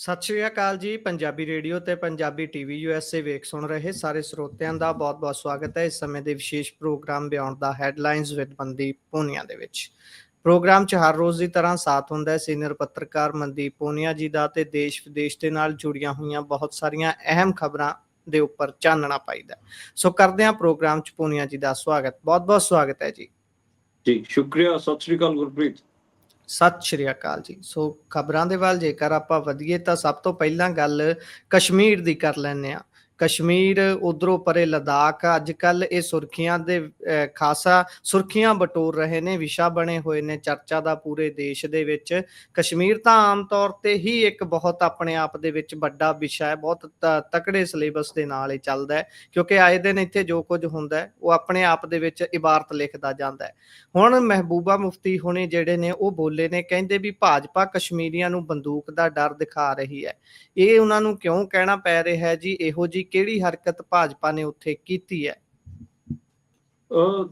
ਸਤਿ ਸ਼੍ਰੀ ਅਕਾਲ ਜੀ। ਪੰਜਾਬੀ ਰੇਡੀਓ ਤੇ ਪੰਜਾਬੀ ਟੀਵੀ USA ਵੇਖ ਸੁਣ ਰਹੇ ਸਾਰੇ ਸਰੋਤਿਆਂ ਦਾ ਬਹੁਤ-ਬਹੁਤ ਸਵਾਗਤ ਹੈ ਇਸ ਸਮੇਂ ਦੇ ਵਿਸ਼ੇਸ਼ programme beyond the headlines with Mandeep Punia ਦੇ ਵਿੱਚ। ਪ੍ਰੋਗਰਾਮ 'ਚ ਹਰ ਰੋਜ਼ ਦੀ ਤਰ੍ਹਾਂ ਸਾਥ ਹੁੰਦਾ ਹੈ ਸੀਨੀਅਰ ਪੱਤਰਕਾਰ ਮਨਦੀਪ ਪੂਨੀਆ ਜੀ ਦਾ ਤੇ ਦੇਸ਼-ਵਿਦੇਸ਼ ਦੇ ਨਾਲ ਜੁੜੀਆਂ ਹੋਈਆਂ ਬਹੁਤ ਸਾਰੀਆਂ ਅਹਿਮ ਖਬਰਾਂ ਦੇ ਉੱਪਰ ਚਾਨਣਾ ਪਾਈਦਾ। ਸੋ ਕਰਦੇ ਹਾਂ ਪ੍ਰੋਗਰਾਮ 'ਚ ਪੂਨੀਆ ਜੀ ਦਾ ਸਵਾਗਤ। ਬਹੁਤ-ਬਹੁਤ ਸਵਾਗਤ ਹੈ ਜੀ। ਜੀ ਸ਼ੁਕਰੀਆ। ਸਤਿ ਸ਼੍ਰੀ ਅਕਾਲ ਗੁਰਪ੍ਰੀਤ। ਸਤਿ ਸ਼੍ਰੀ ਅਕਾਲ ਜੀ। ਸੋ ਖਬਰਾਂ ਦੇ ਵੱਲ ਜੇਕਰ ਆਪਾਂ ਵਧੀਏ ਤਾਂ ਸਭ ਤੋਂ ਪਹਿਲਾਂ ਗੱਲ ਕਸ਼ਮੀਰ ਦੀ ਕਰ ਲੈਂਦੇ ਹਾਂ। ਕਸ਼ਮੀਰ ਉਧਰੋਂ ਪਰੇ ਲਦਾਖ ਅੱਜ ਕੱਲ੍ਹ ਇਹ ਸੁਰਖੀਆਂ ਦੇ ਖਾਸਾ ਸੁਰਖੀਆਂ ਬਟੋਰ ਰਹੇ ਨੇ, ਵਿਸ਼ਾ ਬਣੇ ਹੋਏ ਨੇ ਚਰਚਾ ਦਾ ਪੂਰੇ ਦੇਸ਼ ਦੇ ਵਿੱਚ। ਕਸ਼ਮੀਰ ਤਾਂ ਆਮ ਤੌਰ ਤੇ ਹੀ ਇੱਕ ਬਹੁਤ ਆਪਣੇ ਆਪ ਦੇ ਵਿੱਚ ਵੱਡਾ ਵਿਸ਼ਾ ਹੈ, ਬਹੁਤ ਤਕੜੇ ਸਿਲੇਬਸ ਦੇ ਨਾਲ ਇਹ ਚੱਲਦਾ ਹੈ ਕਿਉਂਕਿ ਆਏ ਦਿਨ ਇੱਥੇ ਜੋ ਕੁਝ ਹੁੰਦਾ ਹੈ ਉਹ ਆਪਣੇ ਆਪ ਦੇ ਵਿੱਚ ਇਬਾਰਤ ਲਿਖਦਾ ਜਾਂਦਾ ਹੈ। ਹੁਣ ਮਹਿਬੂਬਾ ਮੁਫਤੀ ਹੁਣੇ ਜਿਹੜੇ ਨੇ ਉਹ ਬੋਲੇ ਨੇ, ਕਹਿੰਦੇ ਵੀ ਭਾਜਪਾ ਕਸ਼ਮੀਰੀਆਂ ਨੂੰ ਬੰਦੂਕ ਦਾ ਡਰ ਦਿਖਾ ਰਹੀ ਹੈ। ਇਹ ਉਹਨਾਂ ਨੂੰ ਕਿਉਂ ਕਹਿਣਾ ਪੈ ਰਿਹਾ ਹੈ ਜੀ? ਇਹੋ ਜੀ ਕਿਹੜੀ ਹਰਕਤ ਭਾਜਪਾ ਨੇ ਉੱਥੇ ਕੀਤੀ ਹੈ?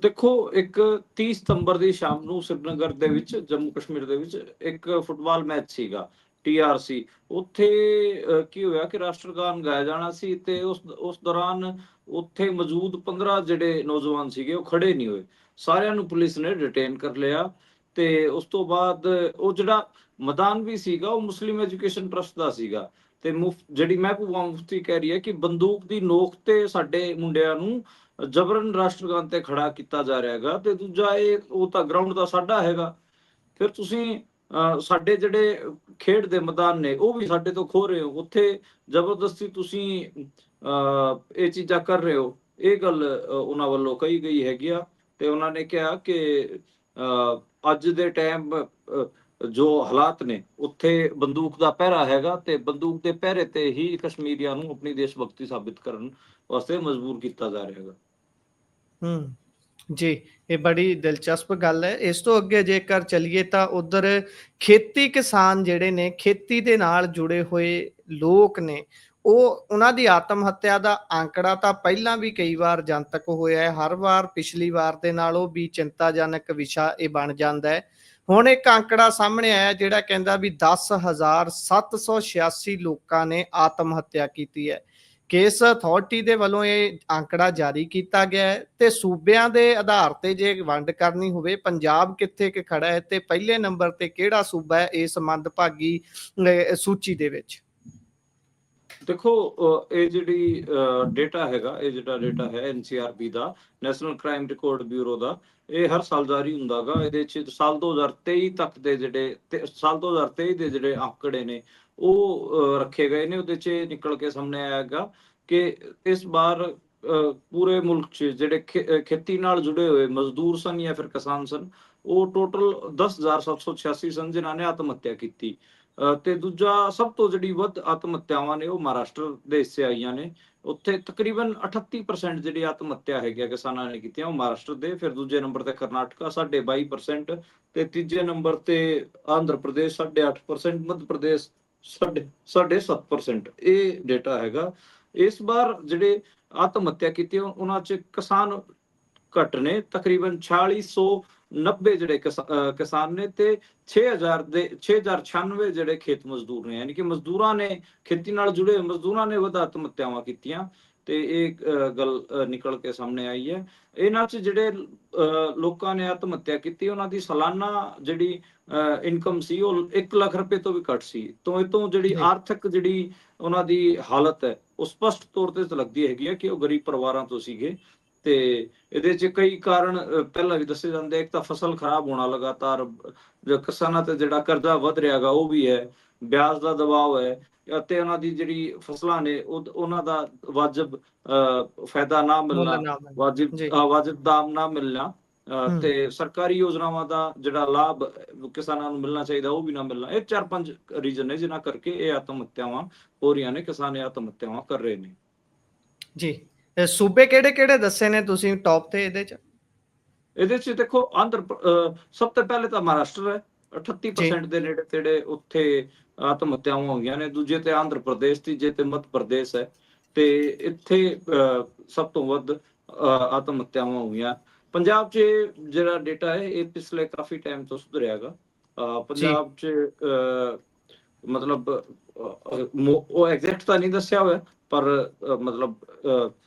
ਦੇਖੋ, ਇੱਕ 30 ਸਤੰਬਰ ਦੀ ਸ਼ਾਮ ਨੂੰ ਸ੍ਰੀਨਗਰ ਦੇ ਵਿੱਚ, ਜੰਮੂ ਕਸ਼ਮੀਰ ਦੇ ਵਿੱਚ ਇੱਕ ਫੁੱਟਬਾਲ ਮੈਚ ਸੀਗਾ TRC। ਉੱਥੇ ਕੀ ਹੋਇਆ ਕਿ ਰਾਸ਼ਟਰਗਾਨ ਗਾਇਆ ਜਾਣਾ ਸੀ ਤੇ ਉਸ ਦੌਰਾਨ ਉੱਥੇ ਮੌਜੂਦ 15 ਜਿਹੜੇ ਨੌਜਵਾਨ ਸੀਗੇ ਉਹ ਖੜੇ ਨਹੀਂ ਹੋਏ। ਸਾਰਿਆਂ ਨੂੰ ਪੁਲਿਸ ਨੇ ਡਿਟੇਨ ਕਰ ਲਿਆ ਤੇ ਉਸ ਤੋਂ ਬਾਅਦ ਉਹ ਜਿਹੜਾ ਮੈਦਾਨ ਵੀ ਸੀਗਾ ਉਹ ਮੁਸਲਿਮ ਐਜੂਕੇਸ਼ਨ ਟਰਸਟ ਦਾ ਸੀਗਾ। ਤੇ ਜਿਹੜੀ ਮਹਿਬੂਬਾ ਮੁਫਤੀ ਕਹਿ ਰਹੀ ਹੈ ਕਿ ਬੰਦੂਕ ਦੀ ਨੋਕ ਤੇ ਸਾਡੇ ਮੁੰਡਿਆਂ ਨੂੰ ਜਬਰਨ ਰਾਸ਼ਟਰਗਾਨ ਤੇ ਖੜਾ ਕੀਤਾ ਜਾ ਰਿਹਾ ਹੈਗਾ ਤੇ ਦੂਜਾ ਉਹ ਤਾਂ ਗਰਾਊਂਡ ਦਾ ਸਾਡਾ ਹੈਗਾ। ਫਿਰ ਤੁਸੀਂ ਸਾਡੇ ਜਿਹੜੇ ਖੇਡ ਦੇ ਮੈਦਾਨ ਨੇ ਉਹ ਵੀ ਸਾਡੇ ਤੋਂ ਖੋਹ ਰਹੇ ਹੋ, ਉੱਥੇ ਜ਼ਬਰਦਸਤੀ ਤੁਸੀਂ ਇਹ ਚੀਜ਼ਾਂ ਕਰ ਰਹੇ ਹੋ। ਇਹ ਗੱਲ ਉਹਨਾਂ ਵੱਲੋਂ ਕਹੀ ਗਈ ਹੈਗੀ ਆ ਤੇ ਉਹਨਾਂ ਨੇ ਕਿਹਾ ਕਿ ਅੱਜ ਦੇ ਟਾਈਮ ਜੋ ਹਾਲਾਤ ਨੇ ਉੱਥੇ ਬੰਦੂਕ ਦਾ ਪਹਿਰਾ ਹੈਗਾ ਤੇ ਬੰਦੂਕ ਦੇ ਪਹਿਰੇ ਤੇ ਹੀ ਕਸ਼ਮੀਰੀਆਂ ਨੂੰ ਆਪਣੀ ਦੇਸ਼ ਭਗਤੀ ਸਾਬਿਤ ਕਰਨ ਵਾਸਤੇ ਮਜਬੂਰ ਕੀਤਾ ਜਾ ਰਿਹਾ ਹੈਗਾ। ਜੀ, ਇਹ ਬੜੀ ਦਿਲਚਸਪ ਗੱਲ ਹੈ। ਇਸ ਤੋਂ ਅੱਗੇ ਜੇਕਰ ਚੱਲੀਏ ਤਾਂ ਉਧਰ ਖੇਤੀ ਕਿਸਾਨ ਜਿਹੜੇ ਨੇ, ਖੇਤੀ ਦੇ ਨਾਲ ਜੁੜੇ ਹੋਏ ਲੋਕ ਨੇ, ਉਹਨਾਂ ਦੀ ਆਤਮ ਹੱਤਿਆ ਦਾ ਆંકੜਾ ਤਾਂ ਪਹਿਲਾਂ ਵੀ ਕਈ ਵਾਰ ਜਨਤਕ ਹੋਇਆ ਹੈ। ਹਰ ਵਾਰ ਪਿਛਲੀ ਵਾਰ ਦੇ ਨਾਲੋਂ ਵੀ ਚਿੰਤਾਜਨਕ ਵਿਸ਼ਾ ਇਹ ਬਣ ਜਾਂਦਾ ਹੈ। ਹੁਣ ਇੱਕ ਆંકੜਾ ਸਾਹਮਣੇ ਆਇਆ ਜਿਹੜਾ ਕਹਿੰਦਾ ਵੀ 10,786 ਲੋਕਾਂ ਨੇ ਆਤਮ ਹੱਤਿਆ ਕੀਤੀ ਹੈ। ਕੇਸ ਅਥਾਰਟੀ ਦੇ ਵੱਲੋਂ ਇਹ ਆંકੜਾ ਜਾਰੀ ਕੀਤਾ ਗਿਆ ਹੈ ਤੇ ਸੂਬਿਆਂ ਦੇ ਆਧਾਰ ਤੇ ਜੇ ਵੰਡ ਕਰਨੀ ਹੋਵੇ, ਪੰਜਾਬ ਕਿੱਥੇ ਕਿ ਖੜਾ ਹੈ ਤੇ ਪਹਿਲੇ ਨੰਬਰ ਤੇ ਕਿਹੜਾ ਸੂਬਾ ਹੈ ਇਸ ਮੰਦਭਾਗੀ ਸੂਚੀ ਦੇ ਵਿੱਚ? ਦੇਖੋ, ਇਹ ਜਿਹੜੀ ਡੇਟਾ ਹੈਗਾ, ਇਹ ਜਿਹੜਾ ਡੇਟਾ ਹੈ NCRB ਦਾ, ਨੈਸ਼ਨਲ ਕ੍ਰਾਈਮ ਰਿਕਾਰਡ ਬਿਊਰੋ ਦਾ, ਇਹ ਹਰ ਸਾਲ ਜਾਰੀ ਹੁੰਦਾ ਗਾ। ਇਹਦੇ ਚ ਸਾਲ 2023 ਤੱਕ ਦੇ ਸਾਲ 2023 ਦੇ ਜਿਹੜੇ ਆંકੜੇ ਨੇ ਉਹ ਰੱਖੇ ਗਏ ਨੇ। ਉਹਦੇ ਚ ਨਿਕਲ ਕੇ ਸਾਹਮਣੇ ਆਇਆ ਹੈਗਾ ਕਿ ਇਸ ਵਾਰ ਪੂਰੇ ਮੁਲਕ ਚ ਜਿਹੜੇ ਖੇਤੀ ਨਾਲ ਜੁੜੇ ਹੋਏ ਮਜ਼ਦੂਰ ਸਨ ਜਾਂ ਫਿਰ ਕਿਸਾਨ ਸਨ, ਉਹ ਟੋਟਲ 10,786 ਸਨ ਜਿਨ੍ਹਾਂ ਨੇ ਆਤਮ ਹੱਤਿਆ ਕੀਤੀ। ਤੇ ਦੂਜਾ ਸਭ ਤੋਂ ਜਿਹੜੀ ਵੱਧ ਆਤਮ ਹੱਤਿਆਵਾਂ ਨੇ ਉਹ ਮਹਾਰਾਸ਼ਟਰ ਦੇ ਹਿੱਸੇ ਆਈਆਂ ਨੇ। ਉੱਥੇ ਤਕਰੀਬਨ 38% ਜਿਹੜੀ ਆਤਮ ਹੱਤਿਆ ਹੈਗੀ ਕਿਸਾਨਾਂ ਨੇ ਕੀਤੀਆਂ ਉਹ ਮਹਾਰਾਸ਼ਟਰ ਦੇ। ਫਿਰ ਦੂਜੇ ਨੰਬਰ ਤੇ ਕਰਨਾਟਕਾ 22.5% ਤੇ ਤੀਜੇ ਨੰਬਰ ਤੇ ਆਂਧਰ ਪ੍ਰਦੇਸ਼ 8.5%, ਮੱਧ ਪ੍ਰਦੇਸ਼ 7.5%। ਇਹ ਡੇਟਾ ਹੈਗਾ। ਇਸ ਵਾਰ ਜਿਹੜੇ ਆਤਮ ਹੱਤਿਆ ਕੀਤੀ ਉਹਨਾਂ ਚ ਕਿਸਾਨ ਘੱਟ ਨੇ, ਤਕਰੀਬਨ 4690 ਜਿਹੜੇ ਕਿਸਾਨ ਨੇ ਤੇ 6096 ਜਿਹੜੇ ਖੇਤ ਮਜ਼ਦੂਰ ਨੇ, ਯਾਨੀ ਕਿ ਮਜ਼ਦੂਰਾਂ ਨੇ, ਖੇਤੀ ਨਾਲ ਜੁੜੇ ਮਜ਼ਦੂਰਾਂ ਨੇ ਵੱਧ ਆਤਮ ਹੱਤਿਆਵਾਂ ਕੀਤੀਆਂ। ਤੇ ਇਹ ਗੱਲ ਨਿਕਲ ਕੇ ਸਾਹਮਣੇ ਆਈ ਹੈ। ਇਹਨਾਂ ਚ ਜਿਹੜੇ ਲੋਕਾਂ ਨੇ ਆਤਮ ਹੱਤਿਆ ਕੀਤੀ ਉਹਨਾਂ ਦੀ ਸਾਲਾਨਾ ਜਿਹੜੀ ਇਨਕਮ ਸੀ ਉਹ 1 ਲੱਖ ਰੁਪਏ ਤੋਂ ਵੀ ਘੱਟ ਸੀ। ਤੋਂ ਇਹ ਤੋਂ ਜਿਹੜੀ ਆਰਥਿਕ ਜਿਹੜੀ ਉਹਨਾਂ ਦੀ ਹਾਲਤ ਹੈ ਉਹ ਸਪਸ਼ਟ ਤੌਰ ਤੇ ਲੱਗਦੀ ਹੈਗੀ ਹੈ ਕਿ ਉਹ ਗਰੀਬ ਪਰਿਵਾਰਾਂ ਤੋਂ ਸੀਗੇ। ਤੇ ਇਹਦੇ ਚ ਕਈ ਕਾਰਨ ਪਹਿਲਾਂ ਵੀ ਦੱਸੇ ਜਾਂਦੇ। ਇੱਕ ਤਾਂ ਫਸਲ ਖਰਾਬ ਹੋਣਾ ਲਗਾਤਾਰ, ਜੋ ਕਿਸਾਨਾਂ ਤੇ ਜਿਹੜਾ ਕਰਜ਼ਾ ਵੱਧ ਰਿਹਾ ਹੈਗਾ ਉਹ ਵੀ ਹੈ, ਵਿਆਜ ਦਾ ਦਬਾਅ ਹੈ, ਅਤੇ ਉਹਨਾਂ ਦੀ ਜਿਹੜੀ ਫਸਲਾਂ ਨੇ ਉਹਨਾਂ ਦਾ ਵਾਜਬ ਫਾਇਦਾ ਨਾ ਮਿਲਣਾ, ਵਾਜਬ ਦਾਮ ਨਾ ਮਿਲਣਾ, ਤੇ ਸਰਕਾਰੀ ਯੋਜਨਾਵਾਂ ਦਾ ਜਿਹੜਾ ਲਾਭ ਕਿਸਾਨਾਂ ਨੂੰ ਮਿਲਣਾ ਚਾਹੀਦਾ ਉਹ ਵੀ ਨਾ ਮਿਲਣਾ। ਇਹ 4-5 ਰੀਜ਼ਨ ਨੇ ਜਿਨ੍ਹਾਂ ਕਰਕੇ ਇਹ ਆਤਮ ਹੱਤਿਆਵਾਂ ਹੋ ਰਹੀਆਂ ਨੇ, ਕਿਸਾਨ ਆਤਮ ਹੱਤਿਆਵਾਂ ਕਰ ਰਹੇ ਨੇ। ਜੀ, ਸੂਬੇ ਕਿਹੜੇ ਕਿਹੜੇ ਦੱਸੇ ਨੇ ਤੁਸੀਂ ਟੌਪ ਤੇ ਇਹਦੇ ਚ? ਇਹਦੇ ਚ ਦੇਖੋ, ਸਭ ਤੋਂ ਪਹਿਲੇ ਤਾਂ ਮਹਾਰਾਸ਼ਟਰ ਹੈ, 38% ਦੇ ਨੇੜੇ ਤੇੜੇ ਉੱਥੇ ਆਤਮ ਹੱਤਿਆਵਾਂ ਹੋਈਆਂ ਨੇ। ਦੂਜੇ ਤੇ ਆਂਧਰ ਪ੍ਰਦੇਸ਼, ਤੀਜੇ ਤੇ ਮੱਧ ਪ੍ਰਦੇਸ਼ ਹੈ ਤੇ ਇੱਥੇ ਸਭ ਤੋਂ ਵੱਧ ਆਤਮ ਹੱਤਿਆਵਾਂ ਹੋਈਆਂ। ਪੰਜਾਬ ਚ ਜਿਹੜਾ ਡੇਟਾ ਹੈ ਇਹ ਪਿਛਲੇ ਕਾਫੀ ਟਾਈਮ ਤੋਂ ਸੁਧਰਿਆ ਹੈਗਾ। ਪੰਜਾਬ ਚ ਮਤਲਬ ਉਹ ਐਗਜ਼ੈਕਟ ਤਾਂ ਨਹੀਂ ਦੱਸਿਆ ਹੋਇਆ, ਪਰ ਮਤਲਬ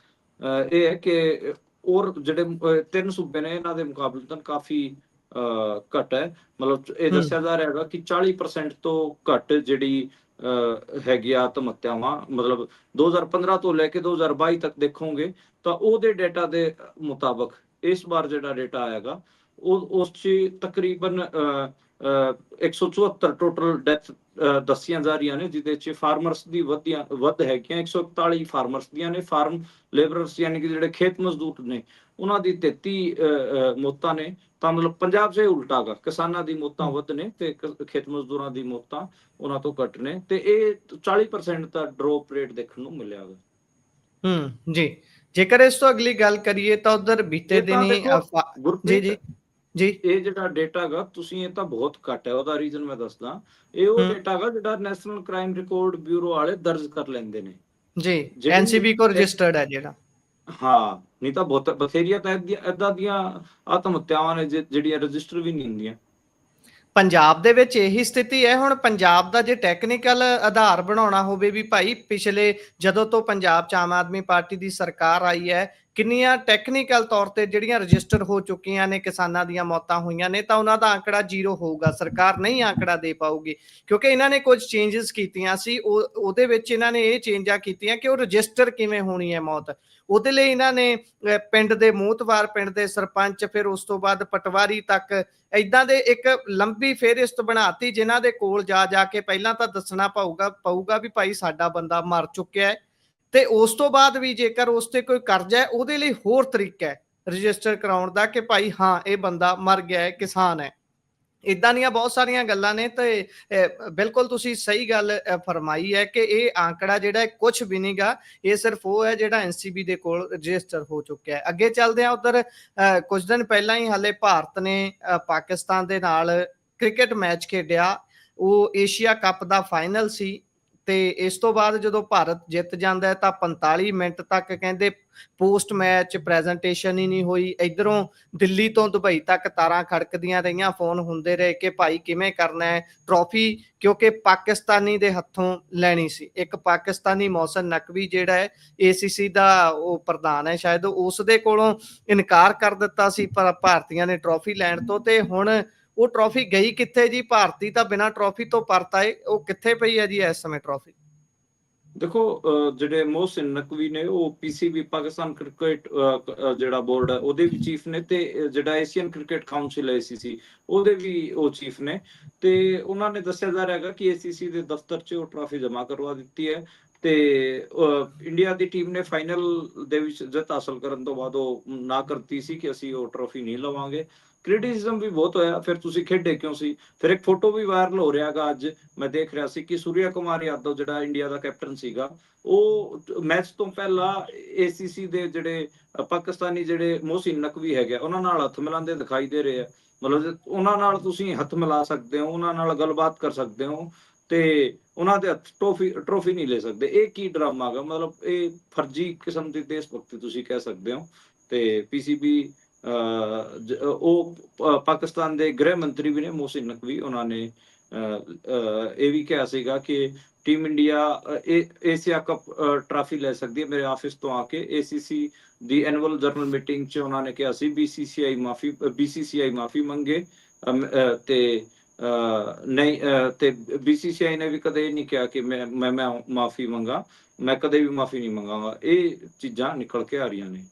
ਇਹ ਹੈ ਕਿ ਔਰ ਜਿਹੜੇ 3 ਸੂਬੇ ਨੇ ਇਹਨਾਂ ਦੇ ਮੁਕਾਬਲਤਨ ਕਾਫੀ ਘੱਟ ਹੈ। ਮਤਲਬ ਇਹ ਦੱਸਿਆ ਜਾ ਰਿਹਾ ਹੈਗਾ ਕਿ 40% ਤੋਂ ਘੱਟ ਜਿਹੜੀ ਹੈਗੀ ਆਤਮ ਹੱਤਿਆਵਾਂ, ਮਤਲਬ 2015 ਤੋਂ ਲੈ ਕੇ 2022 ਤੱਕ ਦੇਖੋਗੇ ਤਾਂ ਉਹਦੇ ਡੇਟਾ ਦੇ ਮੁਤਾਬਕ ਇਸ ਵਾਰ ਜਿਹੜਾ ਡੇਟਾ ਆਏਗਾ ਉਹ ਉਸ 'ਚ ਤਕਰੀਬਨ 174 ਟੋਟਲ ਡੈਥ ਦੱਸੀਆਂ ਜਾ ਰਹੀਆਂ ਨੇ, ਜਿਹਦੇ 'ਚ ਫਾਰਮਰਸ ਦੀ ਵੱਧ ਹੈਗੀਆਂ, 141 ਫਾਰਮਰਸ ਦੀਆਂ ਨੇ। ਫਾਰਮ ਲੇਬਰਰਸ ਯਾਨੀ ਕਿ ਜਿਹੜੇ ਖੇਤ ਮਜ਼ਦੂਰ ਨੇ ਉਹਨਾਂ ਦੀ 33 ਮੌਤਾਂ ਨੇ। ਤਾਂ ਮਤਲਬ ਪੰਜਾਬ 'ਚ ਉਲਟਾ ਗਾ, ਕਿਸਾਨਾਂ ਦੀ ਮੌਤਾਂ ਵੱਧ ਨੇ ਤੇ ਖੇਤ ਮਜ਼ਦੂਰਾਂ ਦੀ ਮੌਤਾਂ ਉਹਨਾਂ ਤੋਂ ਘੱਟ ਨੇ, ਤੇ ਇਹ 40% ਦਾ ਡਰੋਪ ਰੇਟ ਦੇਖਣ ਨੂੰ ਮਿਲਿਆ ਗਾ। ਜੀ, ਜੇਕਰ ਇਸ ਤੋਂ ਅਗਲੀ ਗੱਲ ਕਰੀਏ ਤਾਂ ਉਧਰ ਬੀਤੇ ਦਿਨੀ ਜੀ ਜੀ ਇਹ ਜਿਹੜਾ ਡੇਟਾ ਹੈਗਾ ਤੁਸੀਂ, ਇਹ ਤਾਂ ਬਹੁਤ ਘੱਟ ਹੈ। ਉਹਦਾ ਰੀਜ਼ਨ ਮੈਂ ਦੱਸਦਾ। ਇਹ ਉਹ ਡੇਟਾ ਹੈਗਾ ਜਿਹੜਾ ਨੈਸ਼ਨਲ ਕ੍ਰਾਈਮ ਰਿਕਾਰਡ ਬਿਊਰੋ ਵਾਲੇ ਦਰਜ ਕਰ ਲੈਂਦੇ ਨੇ ਜੀ, ਐਨਸੀਬੀ ਕੋ ਰਜਿਸਟਰਡ ਹੈ ਜਿਹੜਾ। ਹਾਂ, ਨਹੀਂ ਤਾਂ ਬਹੁਤ ਬਥੇਰੀਆਂ ਤਾਂ ਏਦਾਂ ਦੀਆਂ ਆਤਮ ਹੱਤਿਆਵਾਂ ਨੇ ਜਿਹੜੀਆਂ ਰਜਿਸਟਰ ਵੀ ਨਹੀਂ ਹੁੰਦੀਆਂ। ਪੰਜਾਬ ਦੇ ਵਿੱਚ ਇਹੀ ਸਥਿਤੀ ਹੈ। ਹੁਣ ਪੰਜਾਬ ਦਾ ਜੇ ਟੈਕਨੀਕਲ ਆਧਾਰ ਬਣਾਉਣਾ ਹੋਵੇ ਵੀ ਭਾਈ ਪਿਛਲੇ ਜਦੋਂ ਤੋਂ ਪੰਜਾਬ 'ਚ ਆਮ ਆਦਮੀ ਪਾਰਟੀ ਦੀ ਸਰਕਾਰ ਆਈ ਹੈ, ਕਿੰਨੀਆਂ ਟੈਕਨੀਕਲ ਤੌਰ ਤੇ ਜਿਹੜੀਆਂ ਰਜਿਸਟਰ ਹੋ ਚੁੱਕੀਆਂ ਨੇ ਕਿਸਾਨਾਂ ਦੀਆਂ ਮੌਤਾਂ ਹੋਈਆਂ ਨੇ, ਤਾਂ ਉਹਨਾਂ ਦਾ ਆંકੜਾ 0 ਹੋਊਗਾ। ਸਰਕਾਰ ਨਹੀਂ ਆંકੜਾ ਦੇ ਪਾਊਗੀ ਕਿਉਂਕਿ ਇਹਨਾਂ ਨੇ ਕੁਝ ਚੇਂਜਸ ਕੀਤੀਆਂ ਸੀ। ਉਹਦੇ ਵਿੱਚ ਇਹਨਾਂ ਨੇ ਇਹ ਚੇਂਜਾਂ ਕੀਤੀਆਂ ਕਿ ਉਹ ਰਜਿਸਟਰ ਕਿਵੇਂ ਹੋਣੀ ਹੈ ਮੌਤ। ਉਹਦੇ ਲਈ ਇਹਨਾਂ ਨੇ ਪਿੰਡ ਦੇ ਮੋਹਤਵਾਰ, ਪਿੰਡ ਦੇ ਸਰਪੰਚ, ਫਿਰ ਉਸ ਤੋਂ ਬਾਅਦ ਪਟਵਾਰੀ ਤੱਕ ਏਦਾਂ ਦੇ ਇੱਕ ਲੰਬੀ ਫੇਰਿਸਤ ਬਣਾਤੀ, ਜਿਨ੍ਹਾਂ ਦੇ ਕੋਲ ਜਾ ਕੇ ਪਹਿਲਾਂ ਤਾਂ ਦੱਸਣਾ ਪਊਗਾ ਵੀ ਭਾਈ ਸਾਡਾ ਬੰਦਾ ਮਰ ਚੁੱਕਿਆ ਹੈ, ਤੇ ਉਸ ਤੋਂ ਬਾਅਦ ਵੀ ਜੇਕਰ ਉਸ ਤੇ ਕੋਈ ਕਰਜ਼ਾ ਹੈ ਉਹਦੇ ਲਈ ਹੋਰ ਤਰੀਕਾ ਹੈ ਰਜਿਸਟਰ ਕਰਾਉਣ ਦਾ ਕਿ ਭਾਈ ਹਾਂ ਇਹ ਬੰਦਾ ਮਰ ਗਿਆ ਹੈ, ਕਿਸਾਨ ਹੈ। ਇਦਾਂ ਦੀਆਂ ਬਹੁਤ ਸਾਰੀਆਂ ਗੱਲਾਂ ਨੇ। ਤੇ ਬਿਲਕੁਲ ਤੁਸੀਂ ਸਹੀ ਗੱਲ ਫਰਮਾਈ ਹੈ ਕਿ ਇਹ ਆંકੜਾ ਜਿਹੜਾ ਕੁਝ ਵੀ ਨਹੀਂਗਾ, ਇਹ ਸਿਰਫ ਉਹ ਹੈ ਜਿਹੜਾ ਐਨਸੀਬੀ ਦੇ ਕੋਲ ਰਜਿਸਟਰ ਹੋ ਚੁੱਕਿਆ ਹੈ। ਅੱਗੇ ਚੱਲਦੇ ਆ, ਉਧਰ ਕੁਝ ਦਿਨ ਪਹਿਲਾਂ ਹੀ ਹਾਲੇ ਭਾਰਤ ਨੇ ਪਾਕਿਸਤਾਨ ਦੇ ਨਾਲ ਕ੍ਰਿਕਟ ਮੈਚ ਖੇਡਿਆ। ਉਹ ਏਸ਼ੀਆ ਕੱਪ ਦਾ ਫਾਈਨਲ ਸੀ, ਤੇ ਇਸ ਤੋਂ ਬਾਅਦ ਜਦੋਂ ਭਾਰਤ ਜਿੱਤ ਜਾਂਦਾ ਹੈ ਤਾਂ 45 ਮਿੰਟ ਤੱਕ ਕਹਿੰਦੇ ਪੋਸਟ ਮੈਚ ਪ੍ਰੈਜੈਂਟੇਸ਼ਨ ਹੀ ਨਹੀਂ ਹੋਈ। ਇਧਰੋਂ ਦਿੱਲੀ ਤੋਂ ਦੁਬਈ ਤੱਕ ਤਾਰਾਂ ਖੜਕਦੀਆਂ ਰਹੀਆਂ, ਫੋਨ ਹੁੰਦੇ ਰਹੇ ਕਿ ਭਾਈ ਕਿਵੇਂ ਕਰਨਾ ਹੈ ਟਰੋਫੀ, ਕਿਉਂਕਿ ਪਾਕਿਸਤਾਨੀ ਦੇ ਹੱਥੋਂ ਲੈਣੀ ਸੀ। ਇੱਕ ਪਾਕਿਸਤਾਨੀ ਮੌਸਨ ਨਕਵੀ ਜਿਹੜਾ ਹੈ ACC ਦਾ ਉਹ ਪ੍ਰਧਾਨ ਹੈ ਸ਼ਾਇਦ, ਉਸ ਦੇ ਕੋਲੋਂ ਇਨਕਾਰ ਕਰ ਦਿੱਤਾ ਸੀ ਪਰ ਭਾਰਤੀਆਂ ਨੇ ਟਰੋਫੀ ਲੈਣ ਤੋਂ। ਤੇ ਹੁਣ ਉਹ ਟਰੋਫੀ ਗਈ ਕਿੱਥੇ ਜੀ? ਭਾਰਤੀ ਤਾਂ ਬਿਨਾਂ ਟਰੋਫੀ ਤੋਂ ਪਰਤ ਆਏ, ਉਹ ਕਿੱਥੇ ਪਈ ਹੈ ਜੀ ਇਸ ਸਮੇਂ ਟਰੋਫੀ? ਦੇਖੋ, ਜਿਹੜੇ ਮੋਹਸਿਨ ਨਕਵੀ ਨੇ ਉਹ PCB ਪਾਕਿਸਤਾਨ ਕ੍ਰਿਕਟ ਜਿਹੜਾ ਬੋਰਡ ਹੈ ਉਹਦੇ ਵੀ ਚੀਫ ਨੇ, ਤੇ ਜਿਹੜਾ ਏਸ਼ੀਅਨ ਕ੍ਰਿਕਟ ਕਾਉਂਸਿਲ ACC ਉਹਦੇ ਵੀ ਉਹ ਚੀਫ ਨੇ। ਤੇ ਉਹਨਾਂ ਨੇ ਦੱਸਿਆ ਜਾ ਰਿਹਾ ਹੈਗਾ ਕਿ ACC ਦੇ ਦਫ਼ਤਰ 'ਚ ਉਹ ਟਰਾਫੀ ਜਮ੍ਹਾਂ ਕਰਵਾ ਦਿੱਤੀ ਹੈ, ਤੇ ਇੰਡੀਆ ਦੀ ਟੀਮ ਨੇ ਫਾਈਨਲ ਦੇ ਵਿੱਚ ਜਿੱਤ ਹਾਸਲ ਕਰਨ ਤੋਂ ਬਾਅਦ ਉਹ ਨਾ ਕਰਤੀ ਸੀ ਕਿ ਅਸੀਂ ਉਹ ਟਰਾਫੀ ਨਹੀਂ ਲਵਾਂਗੇ। ਕ੍ਰਿਟਿਸਿਜ਼ਮ ਵੀ ਬਹੁਤ ਹੋਇਆ, ਫਿਰ ਤੁਸੀਂ ਖੇਡੇ ਕਿਉਂ ਸੀ? ਫਿਰ ਇੱਕ ਫੋਟੋ ਵੀ ਵਾਇਰਲ ਹੋ ਰਿਹਾ ਹੈਗਾ, ਅੱਜ ਮੈਂ ਦੇਖ ਰਿਹਾ ਸੀ ਕਿ ਸੂਰਿਆ ਕੁਮਾਰ ਯਾਦਵ ਜਿਹੜਾ ਇੰਡੀਆ ਦਾ ਕੈਪਟਨ ਸੀਗਾ, ਉਹ ਮੈਚ ਤੋਂ ਪਹਿਲਾਂ ACC ਦੇ ਜਿਹੜੇ ਪਾਕਿਸਤਾਨੀ ਜਿਹੜੇ ਮੋਹਸਿਨ ਨਕਵੀ ਹੈਗੇ ਉਹਨਾਂ ਨਾਲ ਹੱਥ ਮਿਲਾਉਂਦੇ ਦਿਖਾਈ ਦੇ ਰਹੇ ਆ। ਮਤਲਬ ਉਹਨਾਂ ਨਾਲ ਤੁਸੀਂ ਹੱਥ ਮਿਲਾ ਸਕਦੇ ਹੋ, ਉਹਨਾਂ ਨਾਲ ਗੱਲਬਾਤ ਕਰ ਸਕਦੇ ਹੋ, ਤੇ ਉਹਨਾਂ ਦੇ ਹੱਥ ਟਰੋਫੀ ਨਹੀਂ ਲੈ ਸਕਦੇ। ਇਹ ਕੀ ਡਰਾਮਾ ਹੈਗਾ? ਮਤਲਬ ਇਹ ਫਰਜੀ ਕਿਸਮ ਦੀ ਦੇਸ਼ ਭਗਤੀ ਤੁਸੀਂ ਕਹਿ ਸਕਦੇ ਹੋ। ਤੇ PCB ਉਹ ਪਾਕਿਸਤਾਨ ਦੇ ਗ੍ਰਹਿ ਮੰਤਰੀ ਵੀ ਨੇ ਮੋਹਸਿਨ ਨਕਵੀ, ਉਹਨਾਂ ਨੇ ਇਹ ਵੀ ਕਿਹਾ ਸੀਗਾ ਕਿ team India Asia cup trophy ਲੈ ਸਕਦੀ ਹੈ ਮੇਰੇ ਆਫਿਸ ਤੋਂ ਆ ਕੇ। ACC ਦੀ ਐਨੂਅਲ ਜਨਰਲ ਮੀਟਿੰਗ 'ਚ ਉਹਨਾਂ ਨੇ ਕਿਹਾ ਸੀ BCCI ਮਾਫੀ ਮੰਗੇ, ਤੇ ਨਹੀਂ, ਤੇ BCCI ਨੇ ਵੀ ਕਦੇ ਨਹੀਂ ਕਿਹਾ ਕਿ ਮੈਂ ਮਾਫੀ ਮੰਗਾ, ਮੈਂ ਕਦੇ ਵੀ ਮਾਫੀ ਨਹੀਂ ਮੰਗਾਂਗਾ। ਇਹ ਚੀਜ਼ਾਂ ਨਿਕਲ ਕੇ ਆ ਰਹੀਆਂ ਨੇ।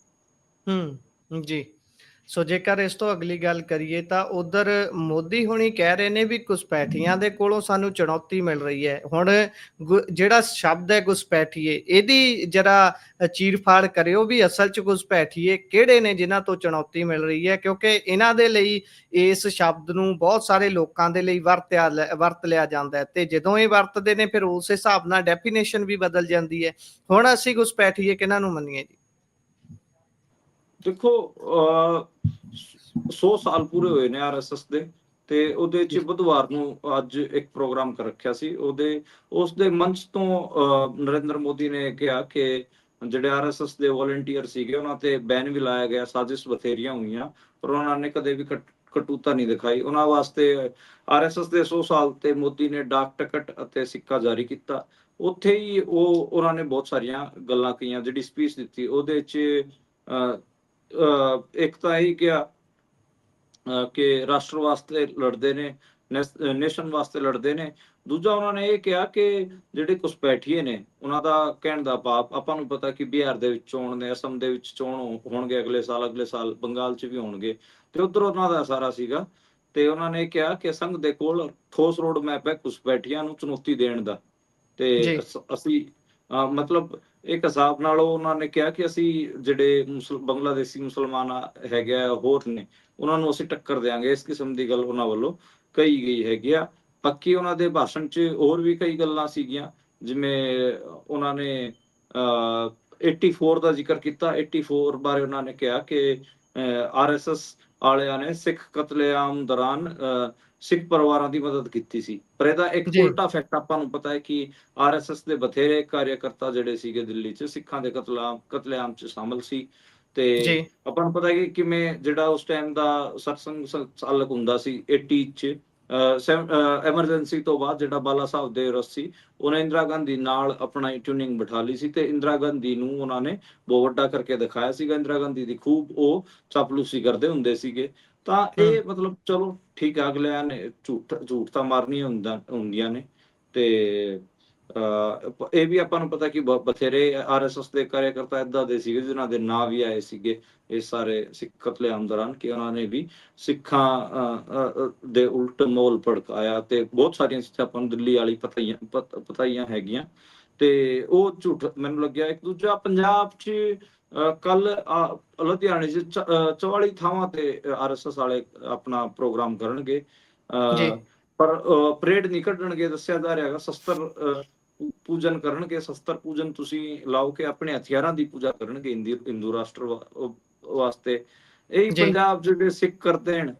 ਜੀ, ਸੋ ਜੇਕਰ ਇਸ ਤੋਂ ਅਗਲੀ ਗੱਲ ਕਰੀਏ ਤਾਂ ਉਧਰ ਮੋਦੀ ਹੁਣੀ ਕਹਿ ਰਹੇ ਨੇ ਵੀ ਘੁਸਪੈਠੀਆਂ ਦੇ ਕੋਲੋਂ ਸਾਨੂੰ ਚੁਣੌਤੀ ਮਿਲ ਰਹੀ ਹੈ। ਹੁਣ ਜਿਹੜਾ ਸ਼ਬਦ ਹੈ ਘੁਸਪੈਠੀਏ, ਇਹਦੀ ਜਰਾ ਚੀਰ-ਫਾੜ ਕਰਿਓ ਵੀ ਅਸਲ 'ਚ ਘੁਸਪੈਠੀਏ ਕਿਹੜੇ ਨੇ ਜਿਨ੍ਹਾਂ ਤੋਂ ਚੁਣੌਤੀ ਮਿਲ ਰਹੀ ਹੈ, ਕਿਉਂਕਿ ਇਹਨਾਂ ਦੇ ਲਈ ਇਸ ਸ਼ਬਦ ਨੂੰ ਬਹੁਤ ਸਾਰੇ ਲੋਕਾਂ ਦੇ ਲਈ ਵਰਤ ਲਿਆ ਜਾਂਦਾ ਹੈ, ਤੇ ਜਦੋਂ ਇਹ ਵਰਤਦੇ ਨੇ ਫਿਰ ਉਸ ਹਿਸਾਬ ਨਾਲ ਡੈਫੀਨੇਸ਼ਨ ਵੀ ਬਦਲ ਜਾਂਦੀ ਹੈ। ਹੁਣ ਅਸੀਂ ਘੁਸਪੈਠੀਏ ਕਿਹਨਾਂ ਨੂੰ ਮੰਨੀਏ ਜੀ? ਦੇਖੋ, 100 ਸਾਲ ਪੂਰੇ ਹੋਏ ਨੇ RSS ਦੇ, ਤੇ ਉਹਦੇ 'ਚ ਬੁੱਧਵਾਰ ਨੂੰ ਅੱਜ ਇੱਕ ਪ੍ਰੋਗਰਾਮ ਕਰ ਰੱਖਿਆ ਸੀ। ਉਸ ਦੇ ਮੰਚ ਤੋਂ ਨਰਿੰਦਰ ਮੋਦੀ ਨੇ ਕਿਹਾ ਕਿ ਜਿਹੜੇ RSS ਦੇ ਵੋਲੰਟੀਅਰ ਸੀਗੇ ਉਹਨਾਂ ਤੇ ਬੈਨ ਵੀ ਲਾਇਆ ਗਿਆ, ਸਾਜ਼ਿਸ਼ ਬਥੇਰੀਆਂ ਹੋਈਆਂ, ਪਰ ਉਹਨਾਂ ਨੇ ਕਦੇ ਵੀ ਕਟੂਤਾ ਨਹੀਂ ਦਿਖਾਈ। ਉਹਨਾਂ ਵਾਸਤੇ ਆਰਐਸਐਸ ਦੇ 100 ਸਾਲ ਤੇ ਮੋਦੀ ਨੇ ਡਾਕ ਟਿਕਟ ਅਤੇ ਸਿੱਕਾ ਜਾਰੀ ਕੀਤਾ। ਉੱਥੇ ਹੀ ਉਹਨਾਂ ਨੇ ਬਹੁਤ ਸਾਰੀਆਂ ਗੱਲਾਂ ਕਹੀਆਂ। ਜਿਹੜੀ ਸਪੀਚ ਦਿੱਤੀ ਉਹਦੇ 'ਚ ਇੱਕ ਤਾਂ ਇਹੀ ਕਿਹਾ ਕਿ ਰਾਸ਼ਟਰ ਵਾਸਤੇ ਲੜਦੇ ਨੇ, ਨੇਸ਼ਨ ਵਾਸਤੇ ਲੜਦੇ ਨੇ। ਦੂਜਾ ਉਹਨਾਂ ਨੇ ਇਹ ਕਿਹਾ ਕਿ ਜਿਹੜੇ ਘੁਸਪੈਠੀਏ ਨੇ ਉਹਨਾਂ ਦਾ ਕਹਿਣ ਦਾ ਭਾਵ, ਆਪਾਂ ਨੂੰ ਪਤਾ ਕਿ ਬਿਹਾਰ ਦੇ ਵਿੱਚ ਚੋਣ ਨੇ, ਅਸਮ ਦੇ ਵਿੱਚ ਚੋਣ ਹੋਣਗੇ ਅਗਲੇ ਸਾਲ ਬੰਗਾਲ 'ਚ ਵੀ ਹੋਣਗੇ, ਤੇ ਉੱਧਰ ਉਹਨਾਂ ਦਾ ਸਾਰਾ ਸੀਗਾ। ਤੇ ਉਹਨਾਂ ਨੇ ਕਿਹਾ ਕਿ ਸੰਘ ਦੇ ਕੋਲ ਠੋਸ ਰੋਡ ਮੈਪ ਹੈ ਘੁਸਪੈਠੀਆਂ ਨੂੰ ਚੁਣੌਤੀ ਦੇਣ ਦਾ। ਤੇ ਜੀ ਅਸੀਂ ਮਤਲਬ ਇੱਕ ਹਿਸਾਬ ਨਾਲ ਉਹਨਾਂ ਨੇ ਕਿਹਾ ਕਿ ਅਸੀਂ ਜਿਹੜੇ ਬੰਗਲਾਦੇਸ਼ੀ ਮੁਸਲਮਾਨ ਹੈਗੇ ਆ ਹੋਰ ਨੇ, ਉਹਨਾਂ ਨੂੰ ਅਸੀਂ ਟੱਕਰ ਦਿਆਂਗੇ। ਇਸ ਕਿਸਮ ਦੀ ਗੱਲ ਉਹਨਾਂ ਵੱਲੋਂ ਕਹੀ ਗਈ ਹੈਗੀ ਆ। ਬਾਕੀ ਉਹਨਾਂ ਦੇ ਭਾਸ਼ਣ 'ਚ ਹੋਰ ਵੀ ਕਈ ਗੱਲਾਂ ਸੀਗੀਆਂ, ਜਿਵੇਂ ਉਹਨਾਂ ਨੇ 84 ਦਾ ਜ਼ਿਕਰ ਕੀਤਾ। 84 ਬਾਰੇ ਉਹਨਾਂ ਨੇ ਕਿਹਾ ਕਿ ਆਰਐਸਐਸ ਵਾਲਿਆਂ ਨੇ ਸਿੱਖ ਕਤਲੇਆਮ ਦੌਰਾਨ ਸਿੱਖ ਪਰਿਵਾਰਾਂ ਦੀ ਮਦਦ ਕੀਤੀ ਸੀ। ਪਰ ਇਹਦਾ ਇੱਕ ਜੀ ਉਲਟਾ ਫੈਕਟ ਆਪਾਂ ਨੂੰ ਪਤਾ ਹੈ ਕਿ ਆਰਐਸਐਸ ਦੇ ਬਥੇਰੇ ਕਾਰਿਆਕਰਤਾ ਜਿਹੜੇ ਸੀਗੇ ਦਿੱਲੀ 'ਚ ਸਿੱਖਾਂ ਦੇ ਕਤਲੇਆਮ 'ਚ ਸ਼ਾਮਲ ਸੀ। ਤੇ ਜੀ ਆਪਾਂ ਨੂੰ ਪਤਾ ਹੈ ਕਿ ਕਿਵੇਂ ਜਿਹੜਾ ਉਸ ਟਾਈਮ ਦਾ ਸਰਸੰਘ ਸੰਚਾਲਕ ਹੁੰਦਾ ਸੀ 80 'ਚ, ਐਮਰਜੈਂਸੀ ਤੋਂ ਬਾਅਦ ਜਿਹੜਾ ਬਾਲਾ ਸਾਹਿਬ ਦੇਵ ਸੀ, ਉਹਨੇ ਇੰਦਰਾ ਗਾਂਧੀ ਨਾਲ ਆਪਣਾ ਟਿਊਨਿੰਗ ਬਿਠਾ ਲਈ ਸੀ ਤੇ ਇੰਦਰਾ ਗਾਂਧੀ ਨੂੰ ਉਹਨਾਂ ਨੇ ਬਹੁਤ ਵੱਡਾ ਕਰਕੇ ਦਿਖਾਇਆ ਸੀਗਾ। ਇੰਦਰਾ ਗਾਂਧੀ ਦੀ ਖੂਬ ਉਹ ਚਾਪਲੂਸੀ ਕਰਦੇ ਹੁੰਦੇ ਸੀਗੇ। ਤਾਂ ਇਹ ਮਤਲਬ ਚਲੋ ਠੀਕ ਆ, ਅਗਲਿਆਂ ਨੇ ਝੂਠ ਤਾਂ ਮਾਰਨੀ ਹੁੰਦੀਆਂ ਨੇ। ਤੇ ਇਹ ਵੀ ਆਪਾਂ ਨੂੰ ਪਤਾ ਕਿ ਬਥੇਰੇ ਆਰਐਸਐਸ ਦੇ ਕਾਰਿਆਕਰਤਾ ਏਦਾਂ ਦੇ ਸੀਗੇ ਜਿਨ੍ਹਾਂ ਦੇ ਨਾਂ ਵੀ ਆਏ ਸੀਗੇ ਇਸ ਸਾਰੇ ਸਿੱਖ ਕਤਲੇਆਮ ਦੌਰਾਨ, ਕਿ ਉਹਨਾਂ ਨੇ ਵੀ ਸਿੱਖਾਂ ਦੇ ਉਲਟ ਮੋਲ ਭੜਕਾਇਆ। ਤੇ ਬਹੁਤ ਸਾਰੀਆਂ ਚੀਜ਼ਾਂ ਆਪਾਂ ਨੂੰ ਦਿੱਲੀ ਵਾਲੀ ਪਤਾਈਆਂ ਹੈਗੀਆਂ। ਤੇ ਉਹ ਝੂਠ ਮੈਨੂੰ ਲੱਗਿਆ। ਇੱਕ ਦੂਜਾ, ਪੰਜਾਬ 'ਚ ਕੱਲ ਲੁਧਿਆਣੇ 'ਚ 44 ਥਾਵਾਂ ਤੇ ਆਰਐਸਐਸ ਵਾਲੇ ਆਪਣਾ ਪ੍ਰੋਗਰਾਮ ਕਰਨਗੇ, ਜੀ ਪਰ ਪਰੇਡ ਨਹੀਂ ਕੱਢਣਗੇ। ਦੱਸਿਆ ਜਾ ਰਿਹਾ ਹੈਗਾ ਸ਼ਸਤਰ ਪੂਜਨ ਕਰਨਗੇ। ਸ਼ਸਤਰ ਪੂਜਨ ਤੁਸੀਂ ਲਾਓ ਕਿ ਆਪਣੇ ਹਥਿਆਰਾਂ ਦੀ ਪੂਜਾ ਕਰਨਗੇ ਹਿੰਦੂ ਰਾਸ਼ਟਰ ਵਾਸਤੇ। ਇਹੀ ਜੀ ਪੰਜਾਬ ਜਿਹੜੇ ਸਿੱਖ ਕਰਦੇ ਹਨ,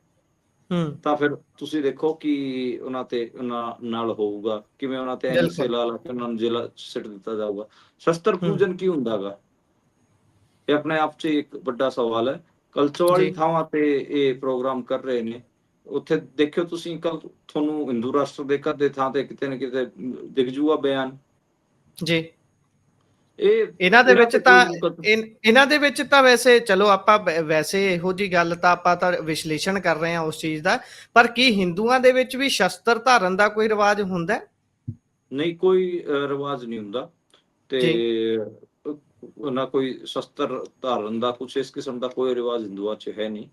ਹੂੰ ਤਾਂ ਫਿਰ ਤੁਸੀਂ ਦੇਖੋ ਕਿ ਉਹਨਾਂ ਨਾਲ ਹੋਊਗਾ ਕਿਵੇਂ। ਉਹਨਾਂ ਤੇ ਐਨਐਸਏ ਬਿਲਕੁਲ ਲਾ ਕੇ ਉਹਨਾਂ ਨੂੰ ਜੇਲ੍ਹਾਂ 'ਚ ਸਿੱਟ ਦਿੱਤਾ ਜਾਊਗਾ। ਸ਼ਸਤਰ ਹੂੰ ਪੂਜਨ ਕੀ ਹੁੰਦਾ ਗਾ, ਇਹ ਆਪਣੇ ਆਪ 'ਚ ਇੱਕ ਵੱਡਾ ਸਵਾਲ ਹੈ। ਕੱਲ 44 ਜੀ ਥਾਵਾਂ ਤੇ ਇਹ ਪ੍ਰੋਗਰਾਮ ਕਰ ਰਹੇ ਨੇ। ਉੱਥੇ ਦੇਖਿਓ ਤੁਸੀਂ, ਕੱਲ ਤੁਹਾਨੂੰ ਹਿੰਦੂ ਰਾਸ਼ਟਰ ਦੇ ਕਦੇ ਥਾਂ ਤੇ ਕਿਤੇ ਨਾ ਕਿਤੇ ਦਿਖ ਜੂਗਾ ਬਿਆਨ। ਜੀ ਇਹ ਇਹਨਾਂ ਦੇ ਇਹਨਾਂ ਵਿੱਚ ਤੇ ਤਾਂ ਕੋਈ ਇਹਨਾਂ ਦੇ ਵਿੱਚ ਤਾਂ ਵੈਸੇ ਚਲੋ ਆਪਾਂ ਵੈਸੇ ਇਹੋ ਜੀ ਗੱਲ ਤਾਂ ਆਪਾਂ ਤਾਂ ਵਿਸ਼ਲੇਸ਼ਣ ਕਰ ਰਹੇ ਹਾਂ ਉਸ ਚੀਜ਼ ਦਾ, ਪਰ ਕੀ ਹਿੰਦੂਆਂ ਦੇ ਵਿੱਚ ਵੀ ਸ਼ਸਤਰ ਧਾਰਨ ਦਾ ਕੋਈ ਰਿਵਾਜ ਹੁੰਦਾ ਹੈ? ਨਹੀਂ, ਕੋਈ ਰਿਵਾਜ ਨਹੀਂ ਹੁੰਦਾ। ਤੇ ਜੀ ਨਾ ਕੋਈ ਸ਼ਸਤਰ ਧਾਰਨ ਦਾ ਕੁਛ ਇਸ ਕਿਸਮ ਦਾ ਕੋਈ ਰਿਵਾਜ ਹਿੰਦੂਆਂ 'ਚ ਹੈ ਨਹੀਂ।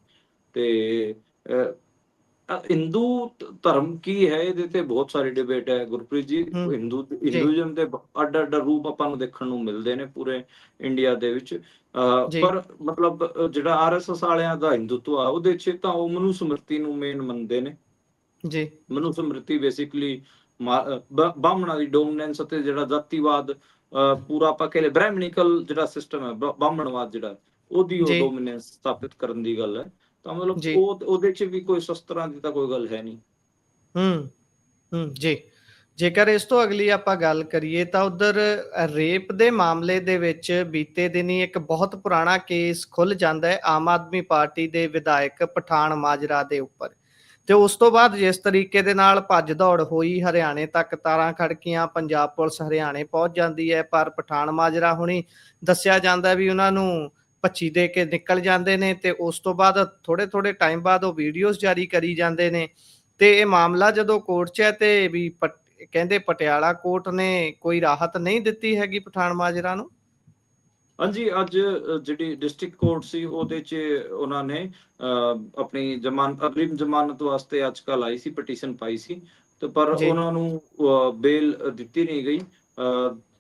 ਤੇ ਹਿੰਦੂ ਧਰਮ ਕੀ ਹੈ, ਇਹਦੇ ਤੇ ਬਹੁਤ ਸਾਰੀ ਡਿਬੇਟ ਹੈ ਗੁਰਪ੍ਰੀਤ ਜੀ। ਹੂੰ ਜੀ ਹਿੰਦੂਇਜ਼ਮ ਦੇ ਅੱਡ ਅੱਡ ਰੂਪ ਆਪਾਂ ਨੂੰ ਦੇਖਣ ਨੂੰ ਮਿਲਦੇ ਨੇ ਪੂਰੇ ਇੰਡੀਆ ਦੇ ਵਿੱਚ। ਜੀ ਪਰ ਮਤਲਬ ਜਿਹੜਾ ਆਰਐਸਐਸ ਵਾਲਿਆਂ ਦਾ ਹਿੰਦੂਤਵ ਆ, ਉਹਦੇ 'ਚ ਤਾਂ ਉਹ ਮਨੂ ਸਮ੍ਰਿਤੀ ਨੂੰ ਮੇਨ ਮੰਨਦੇ ਨੇ। ਜੀ ਮਨੂ ਸਮ੍ਰਿਤੀ ਬੇਸਿਕਲੀ ਬ੍ਰਾਹਮਣਾਂ ਦੀ ਡੋਮੀਨੈਂਸ ਅਤੇ ਜਿਹੜਾ ਜਾਤੀਵਾਦ, ਪੂਰਾ ਆਪਾਂ ਕਹਿ ਲਏ ਬ੍ਰਾਹਮਣਿਕਲ ਜਿਹੜਾ ਸਿਸਟਮ ਹੈ, ਬ੍ਰਾਹਮਣਵਾਦ ਜਿਹੜਾ, ਉਹਦੀ ਉਹ ਜੀ ਡੋਮੀਨੈਂਸ ਸਥਾਪਿਤ ਕਰਨ ਦੀ ਗੱਲ ਹੈ। ਤਾਂ ਮਤਲਬ ਜੀ ਉਹਦੇ 'ਚ ਵੀ ਕੋਈ ਸ਼ਸਤਰਾਂ ਦੀ ਤਾਂ ਕੋਈ ਗੱਲ ਹੈ ਨਹੀਂ। ਜੀ ਜੇਕਰ ਇਸ ਤੋਂ ਅਗਲੀ ਆਪਾਂ ਗੱਲ ਕਰੀਏ ਤਾਂ ਉਧਰ ਰੇਪ ਦੇ ਮਾਮਲੇ ਦੇ ਵਿੱਚ ਬੀਤੇ ਦਿਨੀ ਇੱਕ ਬਹੁਤ ਪੁਰਾਣਾ ਕੇਸ ਖੁੱਲ ਜਾਂਦਾ ਹੈ ਆਮ ਆਦਮੀ ਪਾਰਟੀ ਦੇ ਵਿਧਾਇਕ ਪਠਾਨ ਮਾਜਰਾ ਦੇ ਉੱਪਰ। ਤੇ ਉਸ ਤੋਂ ਬਾਅਦ ਜਿਸ ਤਰੀਕੇ ਦੇ ਨਾਲ ਭੱਜ ਦੌੜ ਹੋਈ, ਹਰਿਆਣੇ ਤੱਕ ਤਾਰਾਂ ਖੜਕੀਆਂ, ਪੰਜਾਬ ਪੁਲਿਸ ਹਰਿਆਣੇ ਪਹੁੰਚ ਜਾਂਦੀ ਹੈ, ਪਰ ਪਠਾਨ ਮਾਜਰਾ ਹੁਣੀ ਦੱਸਿਆ ਜਾਂਦਾ ਵੀ ਉਹਨਾਂ ਨੂੰ ਭੱਚੀ ਦੇ ਕੇ ਨਿਕਲ ਜਾਂਦੇ ਨੇ। ਤੇ ਉਸ ਤੋਂ ਬਾਅਦ ਥੋੜੇ ਟਾਈਮ ਬਾਅਦ ਉਹ ਵੀਡੀਓਜ਼ ਜਾਰੀ ਕਰੀ ਜਾਂਦੇ ਨੇ। ਤੇ ਇਹ ਮਾਮਲਾ ਜਦੋਂ ਕੋਰਟ 'ਚ ਹੈ ਤੇ ਵੀ ਕਹਿੰਦੇ ਪਟਿਆਲਾ ਕੋਰਟ ਨੇ ਕੋਈ ਰਾਹਤ ਨਹੀਂ ਦਿੱਤੀ ਹੈਗੀ ਪਠਾਨ ਮਾਜਰਾ ਨੂੰ। ਹਾਂਜੀ, ਅੱਜ ਜਿਹੜੀ ਡਿਸਟ੍ਰਿਕਟ ਕੋਰਟ ਸੀ ਉਹਦੇ 'ਚ ਉਹਨਾਂ ਨੇ ਆਪਣੀ ਅਗਰਿਮ ਜ਼ਮਾਨਤ ਵਾਸਤੇ ਅੱਜ ਕੱਲ੍ਹ ਆਈ ਸੀ, ਪਟੀਸ਼ਨ ਪਾਈ ਸੀ। ਤੇ ਪਰ ਜੀ ਉਹਨਾਂ ਨੂੰ ਬੇਲ ਦਿੱਤੀ ਨਹੀਂ ਗਈ।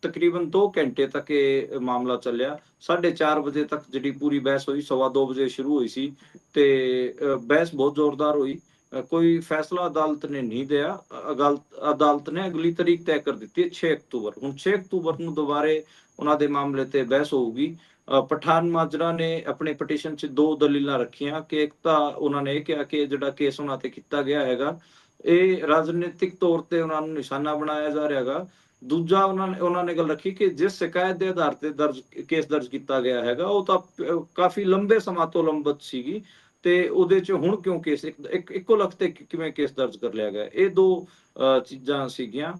ਤਕਰੀਬਨ 2 ਘੰਟੇ ਤੱਕ ਇਹ ਮਾਮਲਾ ਚੱਲਿਆ। 4:30 ਵਜੇ ਤੱਕ ਜਿਹੜੀ ਪੂਰੀ ਬਹਿਸ ਹੋਈ, 2:15 ਵਜੇ ਸ਼ੁਰੂ ਹੋਈ ਸੀ। ਤੇ ਬਹਿਸ ਬਹੁਤ ਜ਼ੋਰਦਾਰ ਹੋਈ। ਕੋਈ ਫੈਸਲਾ ਅਦਾਲਤ ਨੇ ਨਹੀਂ ਦਿਆ। ਅਦਾਲਤ ਨੇ ਅਗਲੀ ਤਰੀਕ ਤੈਅ ਕਰ ਦਿੱਤੀ ਹੈ 6 ਅਕਤੂਬਰ। ਹੁਣ 6 ਅਕਤੂਬਰ ਨੂੰ ਦੁਬਾਰੇ ਉਹਨਾਂ ਦੇ ਮਾਮਲੇ ਤੇ ਬਹਿਸ ਹੋਊਗੀ। ਪਠਾਨ ਮਾਜਰਾ ਨੇ ਆਪਣੇ ਪਟੀਸ਼ਨ 'ਚ 2 ਦਲੀਲਾਂ ਰੱਖੀਆਂ ਕਿ ਇੱਕ ਤਾਂ ਉਹਨਾਂ ਨੇ ਇਹ ਕਿਹਾ ਕਿ ਜਿਹੜਾ ਕੇਸ ਉਹਨਾਂ ਤੇ ਕੀਤਾ ਗਿਆ ਹੈਗਾ, ਇਹ ਰਾਜਨੀਤਿਕ ਤੌਰ ਤੇ ਉਹਨਾਂ ਨੂੰ ਨਿਸ਼ਾਨਾ ਬਣਾਇਆ ਜਾ ਰਿਹਾ ਹੈਗਾ। ਦੂਜਾ ਉਹਨਾਂ ਨੇ ਗੱਲ ਰੱਖੀ ਕਿ ਜਿਸ ਸ਼ਿਕਾਇਤ ਦੇ ਆਧਾਰ ਤੇ ਕੇਸ ਦਰਜ ਕੀਤਾ ਗਿਆ ਹੈਗਾ, ਉਹ ਤਾਂ ਕਾਫੀ ਲੰਬੇ ਸਮਾਂ ਤੋਂ ਲੰਬਿਤ ਸੀਗੀ। ਤੇ ਉਹਦੇ 'ਚ ਹੁਣ ਕਿਉਂ ਕੇਸ ਇੱਕੋ ਲੱਖ ਤੇ ਕਿਵੇਂ ਕੇਸ ਦਰਜ ਕਰ ਲਿਆ ਗਿਆ? ਇਹ ਦੋ ਚੀਜ਼ਾਂ ਸੀਗੀਆਂ।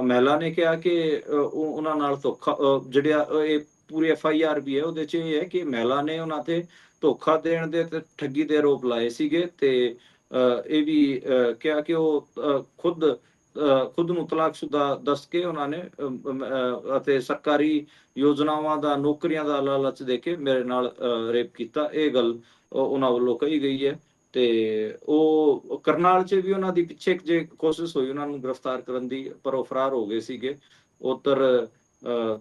ਮਹਿਲਾ ਨੇ ਕਿਹਾ ਕਿ ਉਹਨਾਂ ਨਾਲ ਧੋਖਾ, ਜਿਹੜਾ ਇਹ ਪੂਰੀ FIR ਵੀ ਹੈ ਉਹਦੇ 'ਚ ਇਹ ਹੈ ਕਿ ਮਹਿਲਾ ਨੇ ਉਹਨਾਂ ਤੇ ਧੋਖਾ ਦੇਣ ਦੇ ਤੇ ਠੱਗੀ ਦੇ ਆਰੋਪ ਲਾਏ ਸੀਗੇ, ਤੇ ਇਹ ਵੀ ਕਿਹਾ ਕਿ ਉਹ ਖੁਦ ਨੂੰ ਤਲਾਕਸ਼ੁਦਾ ਦੱਸ ਕੇ ਉਹਨਾਂ ਨੇ ਅਤੇ ਸਰਕਾਰੀ ਯੋਜਨਾਵਾਂ ਦਾ, ਨੌਕਰੀਆਂ ਦਾ ਲਾਲਚ ਦੇ ਕੇ ਮੇਰੇ ਨਾਲ ਰੇਪ ਕੀਤਾ। ਇਹ ਗੱਲ ਉਹਨਾਂ ਵੱਲੋਂ ਕਹੀ ਗਈ ਹੈ। ਤੇ ਉਹ ਕਰਨਾਲ 'ਚ ਵੀ ਉਹਨਾਂ ਦੀ ਪਿੱਛੇ ਜੇ ਕੋਸ਼ਿਸ਼ ਹੋਈ ਉਹਨਾਂ ਨੂੰ ਗ੍ਰਿਫਤਾਰ ਕਰਨ ਦੀ, ਪਰ ਉਹ ਫਰਾਰ ਹੋ ਗਏ ਸੀਗੇ। ਉੱਧਰ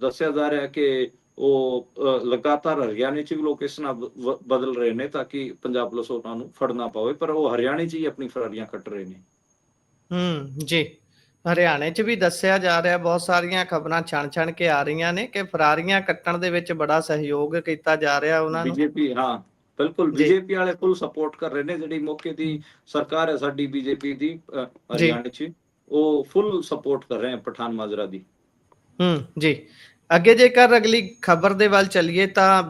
ਦੱਸਿਆ ਜਾ ਰਿਹਾ ਕਿ ਉਹ ਲਗਾਤਾਰ ਹਰਿਆਣੇ 'ਚ ਵੀ ਲੋਕੇਸ਼ਨਾਂ ਬਦਲ ਰਹੇ ਨੇ ਤਾਂ ਕਿ ਪੰਜਾਬ ਪੁਲਿਸ ਉਹਨਾਂ ਨੂੰ ਫੜ ਨਾ ਪਾਵੇ, ਪਰ ਉਹ ਹਰਿਆਣੇ 'ਚ ਹੀ ਆਪਣੀ ਫਰਾਰੀਆਂ ਕੱਟ ਰਹੇ ਨੇ। ਜੀ, ਹਰਿਆਣੇ 'ਚ ਵੀ ਦੱਸਿਆ ਜਾ ਰਿਹਾ, ਬਹੁਤ ਸਾਰੀਆਂ ਖਬਰਾਂ ਛਣ ਕੇ ਆ ਰਹੀਆਂ ਨੇ ਕਿ ਫਰਾਰੀਆਂ ਕੱਟਣ ਦੇ ਵਿੱਚ ਬੜਾ ਸਹਿਯੋਗ ਕੀਤਾ ਜਾ ਰਿਹਾ ਉਹਨਾਂ ਨੂੰ। ਬੀਜੇਪੀ, ਹਾਂ ਬਿਲਕੁਲ, ਜੀ ਬੀਜੇਪੀ ਵਾਲੇ ਫੁੱਲ ਸਪੋਰਟ ਕਰ ਰਹੇ ਨੇ। ਜਿਹੜੀ ਮੌਕੇ ਦੀ ਸਰਕਾਰ ਹੈ ਸਾਡੀ ਬੀਜੇਪੀ ਦੀ ਜੀ ਹਰਿਆਣੇ 'ਚ, ਉਹ ਫੁੱਲ ਸਪੋਰਟ ਕਰ ਰਹੇ ਹੈ ਪਠਾਨ ਮਾਜਰਾ ਦੀ। ਜੀ। ਅੱਗੇ ਜੇਕਰ ਅਗਲੀ ਖਬਰ ਦੇ ਵੱਲ ਚੱਲੀਏ ਤਾਂ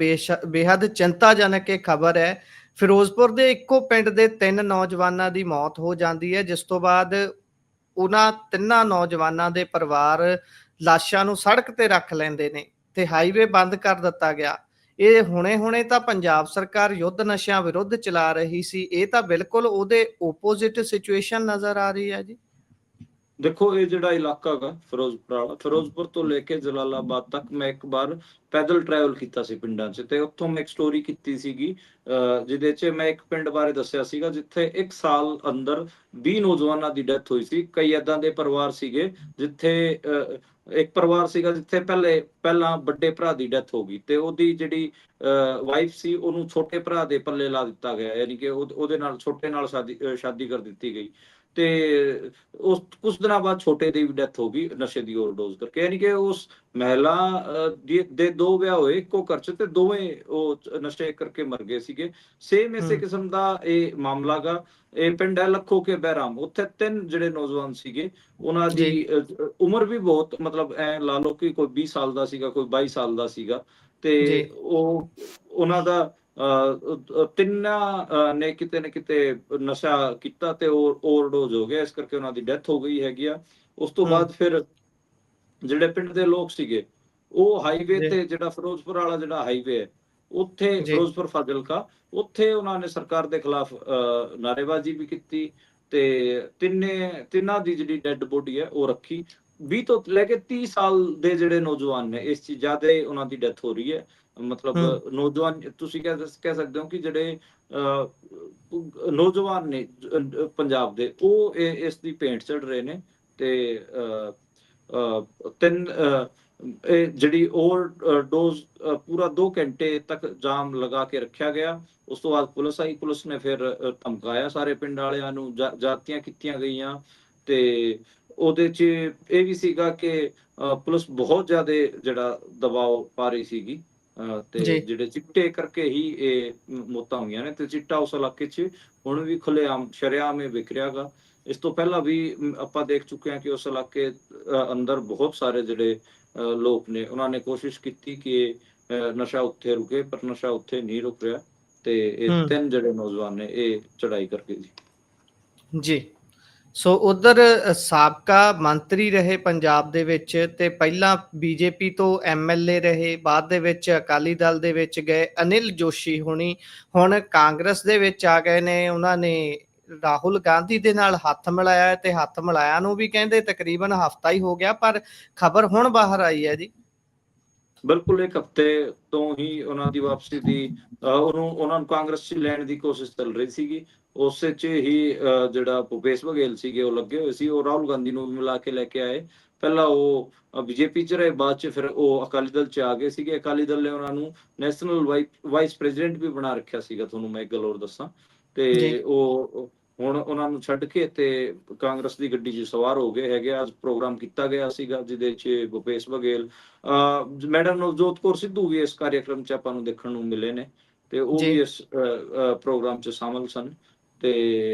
ਬੇਹੱਦ ਚਿੰਤਾਜਨਕ ਇਹ ਖਬਰ ਹੈ। ਫਿਰੋਜ਼ਪੁਰ ਦੇ ਇੱਕੋ ਪਿੰਡ ਦੇ 3 ਨੌਜਵਾਨਾਂ ਦੀ ਮੌਤ ਹੋ ਜਾਂਦੀ ਹੈ, ਜਿਸ ਤੋਂ ਬਾਅਦ ਉਹਨਾਂ ਤਿੰਨਾਂ ਨੌਜਵਾਨਾਂ ਦੇ ਪਰਿਵਾਰ ਲਾਸ਼ਾਂ ਨੂੰ ਸੜਕ ਤੇ ਰੱਖ ਲੈਂਦੇ ਨੇ ਤੇ ਹਾਈਵੇ ਬੰਦ ਕਰ ਦਿੱਤਾ ਗਿਆ। ਇਹ ਹੁਣੇ ਤਾਂ ਪੰਜਾਬ ਸਰਕਾਰ ਯੁੱਧ ਨਸ਼ਿਆਂ ਵਿਰੁੱਧ ਚਲਾ ਰਹੀ ਸੀ, ਇਹ ਤਾਂ ਬਿਲਕੁਲ ਉਹਦੇ ਓਪੋਜ਼ਿਟ ਸਿਚੁਏਸ਼ਨ ਨਜ਼ਰ ਆ ਰਹੀ ਹੈ ਜੀ। ਦੇਖੋ, ਇਹ ਜਿਹੜਾ ਇਲਾਕਾ ਹੈਗਾ ਫਿਰੋਜ਼ਪੁਰ ਵਾਲਾ, ਫਿਰੋਜ਼ਪੁਰ ਤੋਂ ਲੈ ਕੇ ਜਲਾਲਾਬਾਦ ਤੱਕ ਮੈਂ ਇੱਕ ਵਾਰ ਪੈਦਲ ਟਰੈਵਲ ਕੀਤਾ ਸੀ ਪਿੰਡਾਂ 'ਚ, ਤੇ ਉੱਥੋਂ ਮੈਂ ਇੱਕ ਸਟੋਰੀ ਕੀਤੀ ਸੀਗੀ ਜਿਹਦੇ 'ਚ ਮੈਂ ਇੱਕ ਪਿੰਡ ਬਾਰੇ ਦੱਸਿਆ ਸੀਗਾ ਜਿੱਥੇ 1 ਸਾਲ ਅੰਦਰ 20 ਨੌਜਵਾਨਾਂ ਦੀ ਡੈਥ ਹੋਈ ਸੀ। ਕਈ ਏਦਾਂ ਦੇ ਪਰਿਵਾਰ ਸੀਗੇ ਜਿੱਥੇ ਇੱਕ ਪਰਿਵਾਰ ਸੀਗਾ ਜਿੱਥੇ ਪਹਿਲਾਂ ਵੱਡੇ ਭਰਾ ਦੀ ਡੈਥ ਹੋ ਗਈ ਤੇ ਉਹਦੀ ਜਿਹੜੀ ਵਾਈਫ ਸੀ ਉਹਨੂੰ ਛੋਟੇ ਭਰਾ ਦੇ ਪੱਲੇ ਲਾ ਦਿੱਤਾ ਗਿਆ, ਯਾਨੀ ਕਿ ਉਹਦੇ ਨਾਲ, ਛੋਟੇ ਨਾਲ ਸ਼ਾਦੀ ਕਰ ਦਿੱਤੀ ਗਈ। ਤੇ ਉਸ ਕੁਝ ਦਿਨਾਂ ਬਾਅਦ ਛੋਟੇ ਦੀ ਵੀ ਡੈਥ ਹੋ ਗਈ ਨਸ਼ੇ ਦੀ ਓਵਰਡੋਜ਼ ਕਰਕੇ। ਯਾਨੀ ਕਿ ਉਸ ਮਹਿਲਾ ਦੇ 2 ਵਿਆਹ ਹੋਏ ਇੱਕੋ ਘਰ 'ਚ ਤੇ ਦੋਵੇਂ ਉਹ ਨਸ਼ੇ ਕਰਕੇ ਮਰ ਗਏ ਸੀਗੇ। ਸੇਮ ਇਸੇ ਕਿਸਮ ਦਾ ਇਹ ਮਾਮਲਾ ਗਾ। ਇਹ ਪਿੰਡ ਹੈ ਲੱਖੋ ਕੇ ਬਹਿਰਾਮ, ਉੱਥੇ 3 ਜਿਹੜੇ ਨੌਜਵਾਨ ਸੀਗੇ, ਉਹਨਾਂ ਦੀ ਉਮਰ ਵੀ ਬਹੁਤ, ਮਤਲਬ ਐ ਲਾ ਲਓ ਕਿ ਕੋਈ 20 ਸਾਲ ਦਾ ਸੀਗਾ, ਕੋਈ 22 ਸਾਲ ਦਾ ਸੀਗਾ, ਤੇ ਉਹਨਾਂ ਦਾ ਤਿੰਨਾਂ ਨੇ ਕਿਤੇ ਨਾ ਕਿਤੇ ਨਸ਼ਾ ਕੀਤਾ ਤੇ ਉਹ ਓਵਰਡੋਜ਼ ਹੋ ਗਿਆ, ਇਸ ਕਰਕੇ ਉਹਨਾਂ ਦੀ ਡੈਥ ਹੋ ਗਈ ਹੈਗੀ ਆ। ਉਸ ਤੋਂ ਬਾਅਦ ਫਿਰ ਜਿਹੜੇ ਪਿੰਡ ਦੇ ਲੋਕ ਸੀਗੇ ਉਹ ਹਾਈਵੇ ਤੇ, ਜਿਹੜਾ ਫਿਰੋਜ਼ਪੁਰ ਵਾਲਾ ਜਿਹੜਾ ਹਾਈਵੇ ਹੈ, ਉੱਥੇ ਫਿਰੋਜ਼ਪੁਰ ਫਾਜ਼ਿਲਕਾ, ਉੱਥੇ ਉਹਨਾਂ ਨੇ ਸਰਕਾਰ ਦੇ ਖਿਲਾਫ ਨਾਅਰੇਬਾਜ਼ੀ ਵੀ ਕੀਤੀ ਤੇ ਤਿੰਨਾਂ ਦੀ ਜਿਹੜੀ ਡੈੱਡ ਬੋਡੀ ਹੈ ਉਹ ਰੱਖੀ। 20 ਤੋਂ ਲੈ ਕੇ 30 ਸਾਲ ਦੇ ਜਿਹੜੇ ਨੌਜਵਾਨ ਨੇ, ਇਸ 'ਚ ਜ਼ਿਆਦਾ ਉਹਨਾਂ ਦੀ ਡੈਥ ਹੋ ਰਹੀ ਹੈ। ਮਤਲਬ ਨੌਜਵਾਨ ਤੁਸੀਂ ਕਹਿ ਸਕਦੇ ਹੋ ਕਿ ਜਿਹੜੇ ਨੌਜਵਾਨ ਨੇ ਪੰਜਾਬ ਦੇ, ਉਹ ਇਸ ਦੀ ਭੇਂਟ ਚੜ ਰਹੇ ਨੇ। ਤੇ ਇਹ ਜਿਹੜੀ ਓਵਰਡੋਜ਼ ਪੂਰਾ 2 ਘੰਟੇ ਤੱਕ ਜਾਮ ਲਗਾ ਕੇ ਰੱਖਿਆ ਗਿਆ। ਉਸ ਤੋਂ ਬਾਅਦ ਪੁਲਿਸ ਆਈ, ਪੁਲਿਸ ਨੇ ਫਿਰ ਧਮਕਾਇਆ ਸਾਰੇ ਪਿੰਡ ਵਾਲਿਆਂ ਨੂੰ, ਜਾਤੀਆਂ ਕੀਤੀਆਂ ਗਈਆਂ। ਤੇ ਉਹਦੇ 'ਚ ਇਹ ਵੀ ਸੀਗਾ ਕਿ ਪੁਲਿਸ ਬਹੁਤ ਜ਼ਿਆਦਾ ਜਿਹੜਾ ਦਬਾਅ ਪਾ ਰਹੀ ਸੀਗੀ, ਤੇ ਜਿਹੜੇ ਚਿੱਟੇ ਕਰਕੇ ਹੀ ਇਹ ਮੌਤਾਂ ਹੋਈਆਂ ਨੇ। ਤੇ ਚਿੱਟਾ ਉਸ ਇਲਾਕੇ 'ਚ ਹੁਣ ਵੀ ਖੁੱਲ੍ਹੇਆਮ ਸ਼ਰੇਆਮ ਵਿਕ ਰਿਹਾ ਗਾ। ਇਸ ਤੋਂ ਪਹਿਲਾਂ ਵੀ ਆਪਾਂ ਦੇਖ ਚੁੱਕੇ ਹਾਂ ਕਿ ਉਸ ਇਲਾਕੇ ਅੰਦਰ ਬਹੁਤ ਸਾਰੇ ਜਿਹੜੇ ਲੋਕ ਨੇ, ਉਹਨਾਂ ਨੇ ਕੋਸ਼ਿਸ਼ ਕੀਤੀ ਕਿ ਨਸ਼ਾ ਉੱਥੇ ਰੁਕੇ, ਪਰ ਨਸ਼ਾ ਉੱਥੇ ਨਹੀਂ ਰੁਕ ਰਿਹਾ। ਤੇ ਇਹ 3 ਜਿਹੜੇ ਨੌਜਵਾਨ ਨੇ ਇਹ ਚੜਾਈ ਕਰਕੇ ਜੀ। ਸੋ ਉਧਰ ਸਾਬਕਾ ਮੰਤਰੀ ਰਹੇ ਪੰਜਾਬ ਦੇ ਵਿੱਚ ਤੇ ਪਹਿਲਾਂ ਬੀਜੇਪੀ ਤੋਂ MLA ਰਹੇ, ਬਾਅਦ ਦੇ ਵਿੱਚ ਅਕਾਲੀ ਦਲ ਦੇ ਵਿੱਚ ਗਏ ਅਨਿਲ ਜੋਸ਼ੀ ਹੁਣੀ ਹੁਣ ਕਾਂਗਰਸ ਦੇ ਵਿੱਚ ਆ ਗਏ ਨੇ। ਉਹਨਾਂ ਨੇ ਰਾਹੁਲ ਗਾਂਧੀ ਦੇ ਨਾਲ ਹੱਥ ਮਿਲਾਇਆ ਤੇ ਹੱਥ ਮਿਲਾਇਆ ਨੂੰ ਵੀ ਕਹਿੰਦੇ ਤਕਰੀਬਨ ਹਫ਼ਤਾ ਹੀ ਹੋ ਗਿਆ, ਪਰ ਖਬਰ ਹੁਣ ਬਾਹਰ ਆਈ ਹੈ ਜੀ। ਬਿਲਕੁਲ 1 ਹਫ਼ਤੇ ਤੋਂ ਹੀ ਉਹਨਾਂ ਦੀ ਵਾਪਸੀ ਦੀ, ਉਹਨਾਂ ਨੂੰ ਕਾਂਗਰਸ 'ਚ ਲੈਣ ਦੀ ਕੋਸ਼ਿਸ਼ ਚੱਲ ਰਹੀ ਸੀਗੀ। ਉਸੇ 'ਚ ਹੀ ਜਿਹੜਾ ਭੁਪੇਸ਼ ਬਘੇਲ ਸੀਗੇ ਉਹ ਲੱਗੇ ਹੋਏ ਸੀ, ਉਹ ਰਾਹੁਲ ਗਾਂਧੀ ਨੂੰ ਵੀ ਮਿਲਾ ਕੇ ਲੈ ਕੇ ਆਏ। ਪਹਿਲਾਂ ਉਹ ਬੀਜੇਪੀ 'ਚ ਰਹੇ, ਬਾਅਦ 'ਚ ਫਿਰ ਉਹ ਅਕਾਲੀ ਦਲ 'ਚ ਆ ਗਏ ਸੀਗੇ। ਅਕਾਲੀ ਦਲ ਨੇ ਉਹਨਾਂ ਨੂੰ ਨੈਸ਼ਨਲ ਵਾਈਸ ਪ੍ਰੈਜ਼ੀਡੈਂਟ ਵੀ ਬਣਾ ਰੱਖਿਆ ਸੀਗਾ। ਤੁਹਾਨੂੰ ਮੈਂ ਇੱਕ ਗੱਲ ਹੋਰ ਦੱਸਾਂ, ਤੇ ਉਹ ਹੁਣ ਉਹਨਾਂ ਨੂੰ ਛੱਡ ਕੇ ਤੇ ਕਾਂਗਰਸ ਦੀ ਗੱਡੀ 'ਚ ਸਵਾਰ ਹੋ ਗਏ ਹੈਗੇ। ਅੱਜ ਪ੍ਰੋਗਰਾਮ ਕੀਤਾ ਗਿਆ ਸੀਗਾ ਜਿਹਦੇ 'ਚ ਭੁਪੇਸ਼ ਬਘੇਲ, ਮੈਡਮ ਨਵਜੋਤ ਕੌਰ ਸਿੱਧੂ ਵੀ ਇਸ ਕਾਰਿਆਕਰਮ 'ਚ ਆਪਾਂ ਨੂੰ ਦੇਖਣ ਨੂੰ ਮਿਲੇ ਨੇ, ਤੇ ਉਹ ਵੀ ਇਸ ਪ੍ਰੋਗਰਾਮ 'ਚ ਸ਼ਾਮਲ ਸਨ। ਤੇ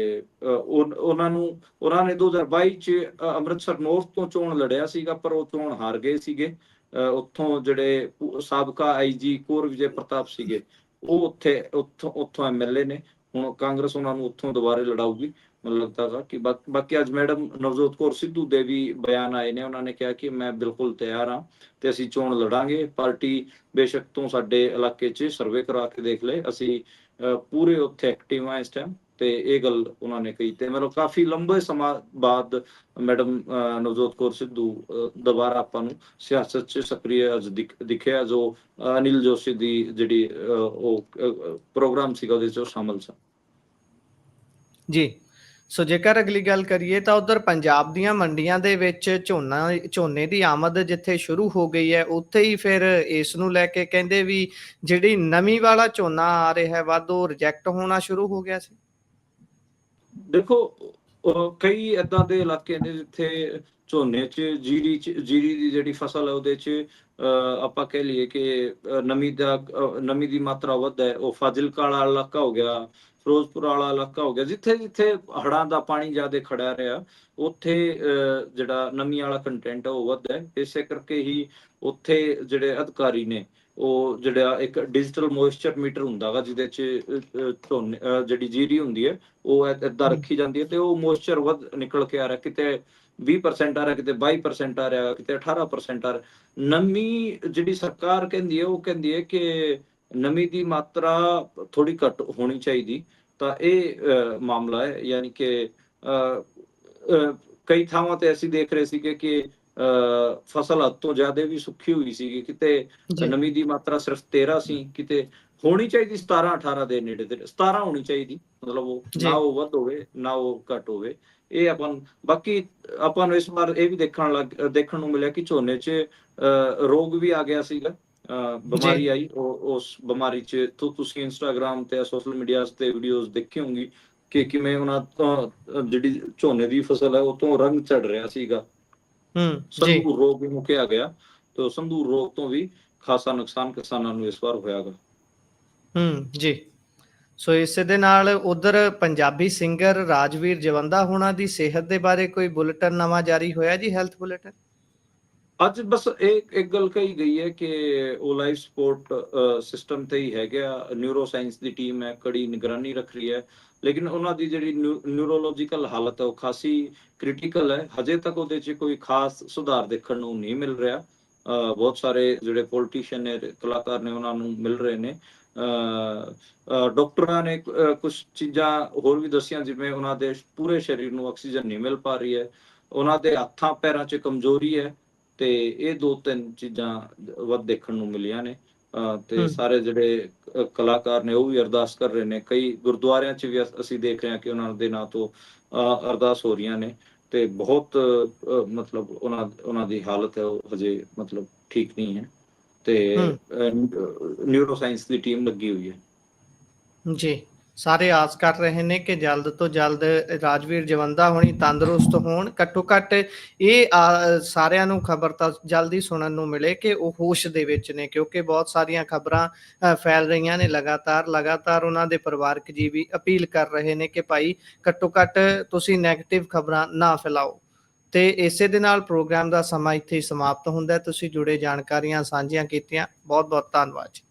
ਉਹਨਾਂ ਨੇ 2022 'ਚ ਅੰਮ੍ਰਿਤਸਰ ਨੌਰਥ ਤੋਂ ਚੋਣ ਲੜਿਆ ਸੀਗਾ, ਪਰ ਉਹ ਚੋਣ ਹਾਰ ਗਏ ਸੀਗੇ। ਉੱਥੋਂ ਜਿਹੜੇ ਸਾਬਕਾ IG ਕੋਰ ਵਿਜੇ ਪ੍ਰਤਾਪ ਸੀਗੇ, ਉਹ ਉੱਥੋਂ MLA ਨੇ। ਹੁਣ ਕਾਂਗਰਸ ਉਹਨਾਂ ਨੂੰ ਉੱਥੋਂ ਦੁਬਾਰੇ ਲੜਾਊਗੀ। ਮੈਨੂੰ ਲੱਗਦਾ ਗਾ ਕਿ ਬਾਕੀ ਅੱਜ ਮੈਡਮ ਨਵਜੋਤ ਕੌਰ ਸਿੱਧੂ ਦੇ ਵੀ ਬਿਆਨ ਆਏ ਨੇ, ਉਹਨਾਂ ਨੇ ਕਿਹਾ ਕਿ ਮੈਂ ਬਿਲਕੁਲ ਤਿਆਰ ਹਾਂ ਤੇ ਅਸੀਂ ਚੋਣ ਲੜਾਂਗੇ। ਪਾਰਟੀ ਬੇਸ਼ੱਕ ਤੋਂ ਸਾਡੇ ਇਲਾਕੇ 'ਚ ਸਰਵੇ ਕਰਾ ਕੇ ਦੇਖ ਲਏ, ਅਸੀਂ ਪੂਰੇ ਉੱਥੇ ਐਕਟਿਵ ਹਾਂ ਇਸ ਟਾਈਮ। ਤੇ ਇਹ ਗੱਲ ਉਹਨਾਂ ਨੇ ਕਹੀ ਤੇ ਮਤਲਬ ਕਾਫੀ ਲੰਬੇ ਸਮਾਂ ਬਾਅਦ ਮੈਡਮ ਨਵਜੋਤ ਕੌਰ ਸਿੱਧੂ ਦੁਬਾਰਾ ਆਪਾਂ ਨੂੰ ਸਿਆਸਤ 'ਚ ਸਕਰੀय ਅੱਜ ਦਿਖਿਆ, ਜੋ ਅਨਿਲ ਜੋਸ਼ੀ ਦੀ ਜਿਹੜੀ ਉਹ ਪ੍ਰੋਗਰਾਮ ਸੀਗਾ ਉਹਦੇ 'ਚ ਉਹ ਸ਼ਾਮਲ ਸੀ। ਜੀ। ਸੋ ਜੇਕਰ ਅਗਲੀ ਗੱਲ ਕਰੀਏ ਤਾਂ ਉਧਰ ਪੰਜਾਬ ਦੀਆਂ ਮੰਡੀਆਂ ਦੇ ਵਿੱਚ ਝੋਨੇ ਦੀ ਆਮਦ ਜਿੱਥੇ ਸ਼ੁਰੂ ਹੋ ਗਈ ਹੈ, ਉੱਥੇ ਹੀ ਫਿਰ ਇਸ ਨੂੰ ਲੈ ਕੇ ਕਹਿੰਦੇ ਵੀ ਜਿਹੜੀ ਨਮੀ ਵਾਲਾ ਝੋਨਾ ਆ ਰਿਹਾ ਹੈ ਵੱਧ, ਉਹ ਰਿਜੈਕਟ ਹੋਣਾ ਸ਼ੁਰੂ ਹੋ ਗਿਆ ਸੀ। ਦੇਖੋ ਕਈ ਏਦਾਂ ਦੇ ਇਲਾਕੇ ਨੇ ਜਿੱਥੇ ਝੋਨੇ 'ਚ ਜੀਰੀ ਦੀ ਜਿਹੜੀ ਫਸਲ ਹੈ ਉਹਦੇ 'ਚ ਆਪਾਂ ਕਹਿ ਲਈਏ ਕਿ ਨਮੀ ਦੀ ਮਾਤਰਾ ਵੱਧ ਹੈ। ਉਹ ਫਾਜ਼ਿਲਕਾ ਵਾਲਾ ਇਲਾਕਾ ਹੋ ਗਿਆ, ਫਿਰੋਜ਼ਪੁਰ ਵਾਲਾ ਇਲਾਕਾ ਹੋ ਗਿਆ, ਜਿੱਥੇ ਜਿੱਥੇ ਹੜ੍ਹਾਂ ਦਾ ਪਾਣੀ ਜ਼ਿਆਦਾ ਖੜਿਆ ਰਿਹਾ ਉੱਥੇ ਜਿਹੜਾ ਨਮੀ ਵਾਲਾ ਕੰਟੈਂਟ ਹੈ ਉਹ ਵੱਧ ਹੈ। ਇਸੇ ਕਰਕੇ ਹੀ ਉੱਥੇ ਜਿਹੜੇ ਅਧਿਕਾਰੀ ਨੇ ਉਹ ਜਿਹੜਾ ਇੱਕ ਡਿਜੀਟਲ ਮੋਇਸਚਰ ਮੀਟਰ ਹੁੰਦਾ ਵਾ, ਜਿਹਦੇ 'ਚ ਝੋਨੇ ਜਿਹੜੀ ਜੀਰੀ ਹੁੰਦੀ ਹੈ ਉਹ ਏਦਾਂ ਰੱਖੀ ਜਾਂਦੀ ਹੈ ਤੇ ਉਹ ਮੋਇਸਚਰ ਵੱਧ ਨਿਕਲ ਕੇ ਆ ਰਿਹਾ, ਕਿਤੇ 20% ਆ ਰਿਹਾ, ਕਿਤੇ 22% ਆ ਰਿਹਾ, ਕਿਤੇ 18% ਆ ਰਿਹਾ। ਨਮੀ ਜਿਹੜੀ ਸਰਕਾਰ ਕਹਿੰਦੀ ਹੈ ਉਹ ਕਹਿੰਦੀ ਹੈ ਕਿ ਨਮੀ ਦੀ ਮਾਤਰਾ ਥੋੜੀ ਘੱਟ ਹੋਣੀ ਚਾਹੀਦੀ, ਤਾਂ ਇਹ ਮਾਮਲਾ ਹੈ। ਯਾਨੀ ਕਿ ਕਈ ਥਾਵਾਂ ਤੇ ਅਸੀਂ ਦੇਖ ਰਹੇ ਸੀਗੇ ਕਿ ਫਸਲ ਹੱਦ ਤੋਂ ਜ਼ਿਆਦਾ ਵੀ ਸੁੱਕੀ ਹੋਈ ਸੀਗੀ, ਕਿਤੇ ਨਮੀ ਦੀ ਮਾਤਰਾ ਸਿਰਫ 13 ਸੀ, ਕਿਤੇ ਹੋਣੀ ਚਾਹੀਦੀ 17-18 ਦੇ ਨੇੜੇ ਤੇ 17 ਹੋਣੀ ਚਾਹੀਦੀ, ਮਤਲਬ ਉਹ ਨਾ ਉਹ ਵੱਧ ਹੋਵੇ ਨਾ ਉਹ ਘੱਟ ਹੋਵੇ। ਇਹ ਬਾਕੀ ਆਪਾਂ ਨੂੰ ਇਸ ਵਾਰ ਇਹ ਵੀ ਦੇਖਣ ਨੂੰ ਮਿਲਿਆ ਕਿ ਝੋਨੇ 'ਚ ਰੋਗ ਵੀ ਆ ਗਿਆ ਸੀਗਾ, ਬਿਮਾਰੀ ਆਈ। ਉਸ ਬਿਮਾਰੀ 'ਚ ਤੁਸੀਂ ਇੰਸਟਾਗ੍ਰਾਮ ਤੇ ਸੋਸ਼ਲ ਮੀਡੀਆ ਤੇ ਵੀਡੀਓਜ਼ ਦੇਖੀ ਹੋਣਗੀ ਕਿ ਕਿਵੇਂ ਉਹਨਾਂ ਤੋਂ ਜਿਹੜੀ ਝੋਨੇ ਦੀ ਫਸਲ ਹੈ ਉਹ ਤੋਂ ਰੰਗ ਝੜ ਰਿਹਾ ਸੀਗਾ। ਸੰਧੂਰ ਰੋਗ ਵੀ ਮੁੱਕਿਆ ਗਿਆ ਤੇ ਸੰਧੂਰ ਰੋਗ ਤੋਂ ਵੀ ਖਾਸਾ ਨੁਕਸਾਨ ਕਿਸਾਨਾਂ ਨੂੰ ਇਸ ਵਾਰ ਹੋਇਆਗਾ। ਜੀ। ਸੋ ਇਸੇ ਦੇ ਨਾਲ ਉਧਰ ਪੰਜਾਬੀ ਸਿੰਗਰ ਰਾਜਵੀਰ ਜਵੰਦਾ ਹੋਣਾ ਦੀ ਸਿਹਤ ਦੇ ਬਾਰੇ ਕੋਈ ਬੁਲੇਟਿਨ ਨਵਾਂ ਜਾਰੀ ਹੋਇਆ ਜੀ, ਹੈਲਥ ਬੁਲੇਟਿਨ? ਅੱਜ ਬਸ ਇੱਕ ਗੱਲ ਕਹੀ ਗਈ ਹੈ ਕਿ ਉਹ ਲਾਈਫ ਸਪੋਰਟ ਸਿਸਟਮ ਤੇ ਹੀ ਹੈਗਾ, ਨਿਊਰੋ ਸਾਇੰਸ ਦੀ ਟੀਮ ਹੈ, ਕੜੀ ਨਿਗਰਾਨੀ ਰੱਖ ਰਹੀ ਹੈ, ਲੇਕਿਨ ਉਹਨਾਂ ਦੀ ਜਿਹੜੀ ਨਿਊਰੋਲੋਜੀਕਲ ਹਾਲਤ ਹੈ ਉਹ ਖਾਸੀ ਕ੍ਰਿਟੀਕਲ ਹੈ। ਹਜੇ ਤੱਕ ਉਹਦੇ 'ਚ ਕੋਈ ਖਾਸ ਸੁਧਾਰ ਦੇਖਣ ਨੂੰ ਨਹੀਂ ਮਿਲ ਰਿਹਾ। ਬਹੁਤ ਸਾਰੇ ਜਿਹੜੇ ਪੋਲੀਟੀਸ਼ੀਅਨ ਨੇ, ਕਲਾਕਾਰ ਨੇ, ਉਹਨਾਂ ਨੂੰ ਮਿਲ ਰਹੇ ਨੇ। ਡਾਕਟਰਾਂ ਨੇ ਕੁਝ ਚੀਜ਼ਾਂ ਹੋਰ ਵੀ ਦੱਸੀਆਂ, ਜਿਵੇਂ ਉਹਨਾਂ ਦੇ ਪੂਰੇ ਸਰੀਰ ਨੂੰ ਆਕਸੀਜਨ ਨਹੀਂ ਮਿਲ ਪਾ ਰਹੀ ਹੈ, ਉਹਨਾਂ ਦੇ ਹੱਥਾਂ ਪੈਰਾਂ 'ਚ ਕਮਜ਼ੋਰੀ ਹੈ, ਤੇ ਇਹ 2-3 ਚੀਜ਼ਾਂ ਵੱਧ ਦੇਖਣ ਨੂੰ ਮਿਲੀਆਂ ਨੇ। ਤੇ ਸਾਰੇ ਜਿਹੜੇ ਕਲਾਕਾਰ ਨੇ ਉਹ ਵੀ ਅਰਦਾਸ ਕਰ ਰਹੇ ਨੇ। ਕਈ ਗੁਰਦੁਆਰਿਆਂ 'ਚ ਵੀ ਅਸੀਂ ਦੇਖ ਰਹੇ ਹਾਂ ਕਿ ਉਹਨਾਂ ਦੇ ਨਾਂ ਤੋਂ ਅਰਦਾਸ ਹੋ ਰਹੀਆਂ ਨੇ ਤੇ ਬਹੁਤ ਮਤਲਬ ਉਹਨਾਂ ਦੀ ਹਾਲਤ ਹੈ ਉਹ ਹਜੇ ਮਤਲਬ ਠੀਕ ਨਹੀਂ ਹੈ ਤੇ ਨਿਊਰੋ ਸਾਇੰਸ ਦੀ ਟੀਮ ਲੱਗੀ ਹੋਈ ਹੈ। ਜੀ। ਸਾਰੇ ਆਸ ਕਰ ਰਹੇ ਨੇ ਕਿ ਜਲਦ ਤੋਂ ਜਲਦ ਰਾਜਵੀਰ ਜਵੰਦਾ ਹੋਣੀ ਤੰਦਰੁਸਤ ਹੋਣ। ਘੱਟੋ ਘੱਟ ਇਹ ਸਾਰਿਆਂ ਨੂੰ ਖਬਰ ਤਾਂ ਜਲਦੀ ਸੁਣਨ ਨੂੰ ਮਿਲੇ ਕਿ ਉਹ ਹੋਸ਼ ਦੇ ਵਿੱਚ ਨੇ, ਕਿਉਂਕਿ ਬਹੁਤ ਸਾਰੀਆਂ ਖਬਰਾਂ ਫੈਲ ਰਹੀਆਂ ਨੇ ਲਗਾਤਾਰ ਉਹਨਾਂ ਦੇ ਪਰਿਵਾਰਕ ਜੀਵ ਵੀ ਅਪੀਲ ਕਰ ਰਹੇ ਨੇ ਕਿ ਭਾਈ ਘੱਟੋ ਘੱਟ ਤੁਸੀਂ ਨੈਗੇਟਿਵ ਖਬਰਾਂ ਨਾ ਫੈਲਾਓ। ਤੇ ਇਸੇ ਦੇ ਨਾਲ ਪ੍ਰੋਗਰਾਮ ਦਾ ਸਮਾਂ ਇੱਥੇ ਹੀ ਸਮਾਪਤ ਹੁੰਦਾ। ਤੁਸੀਂ ਜੁੜੇ ਜਾਣਕਾਰੀਆਂ ਸਾਂਝੀਆਂ ਕੀਤੀਆਂ, ਬਹੁਤ ਬਹੁਤ ਧੰਨਵਾਦ ਜੀ।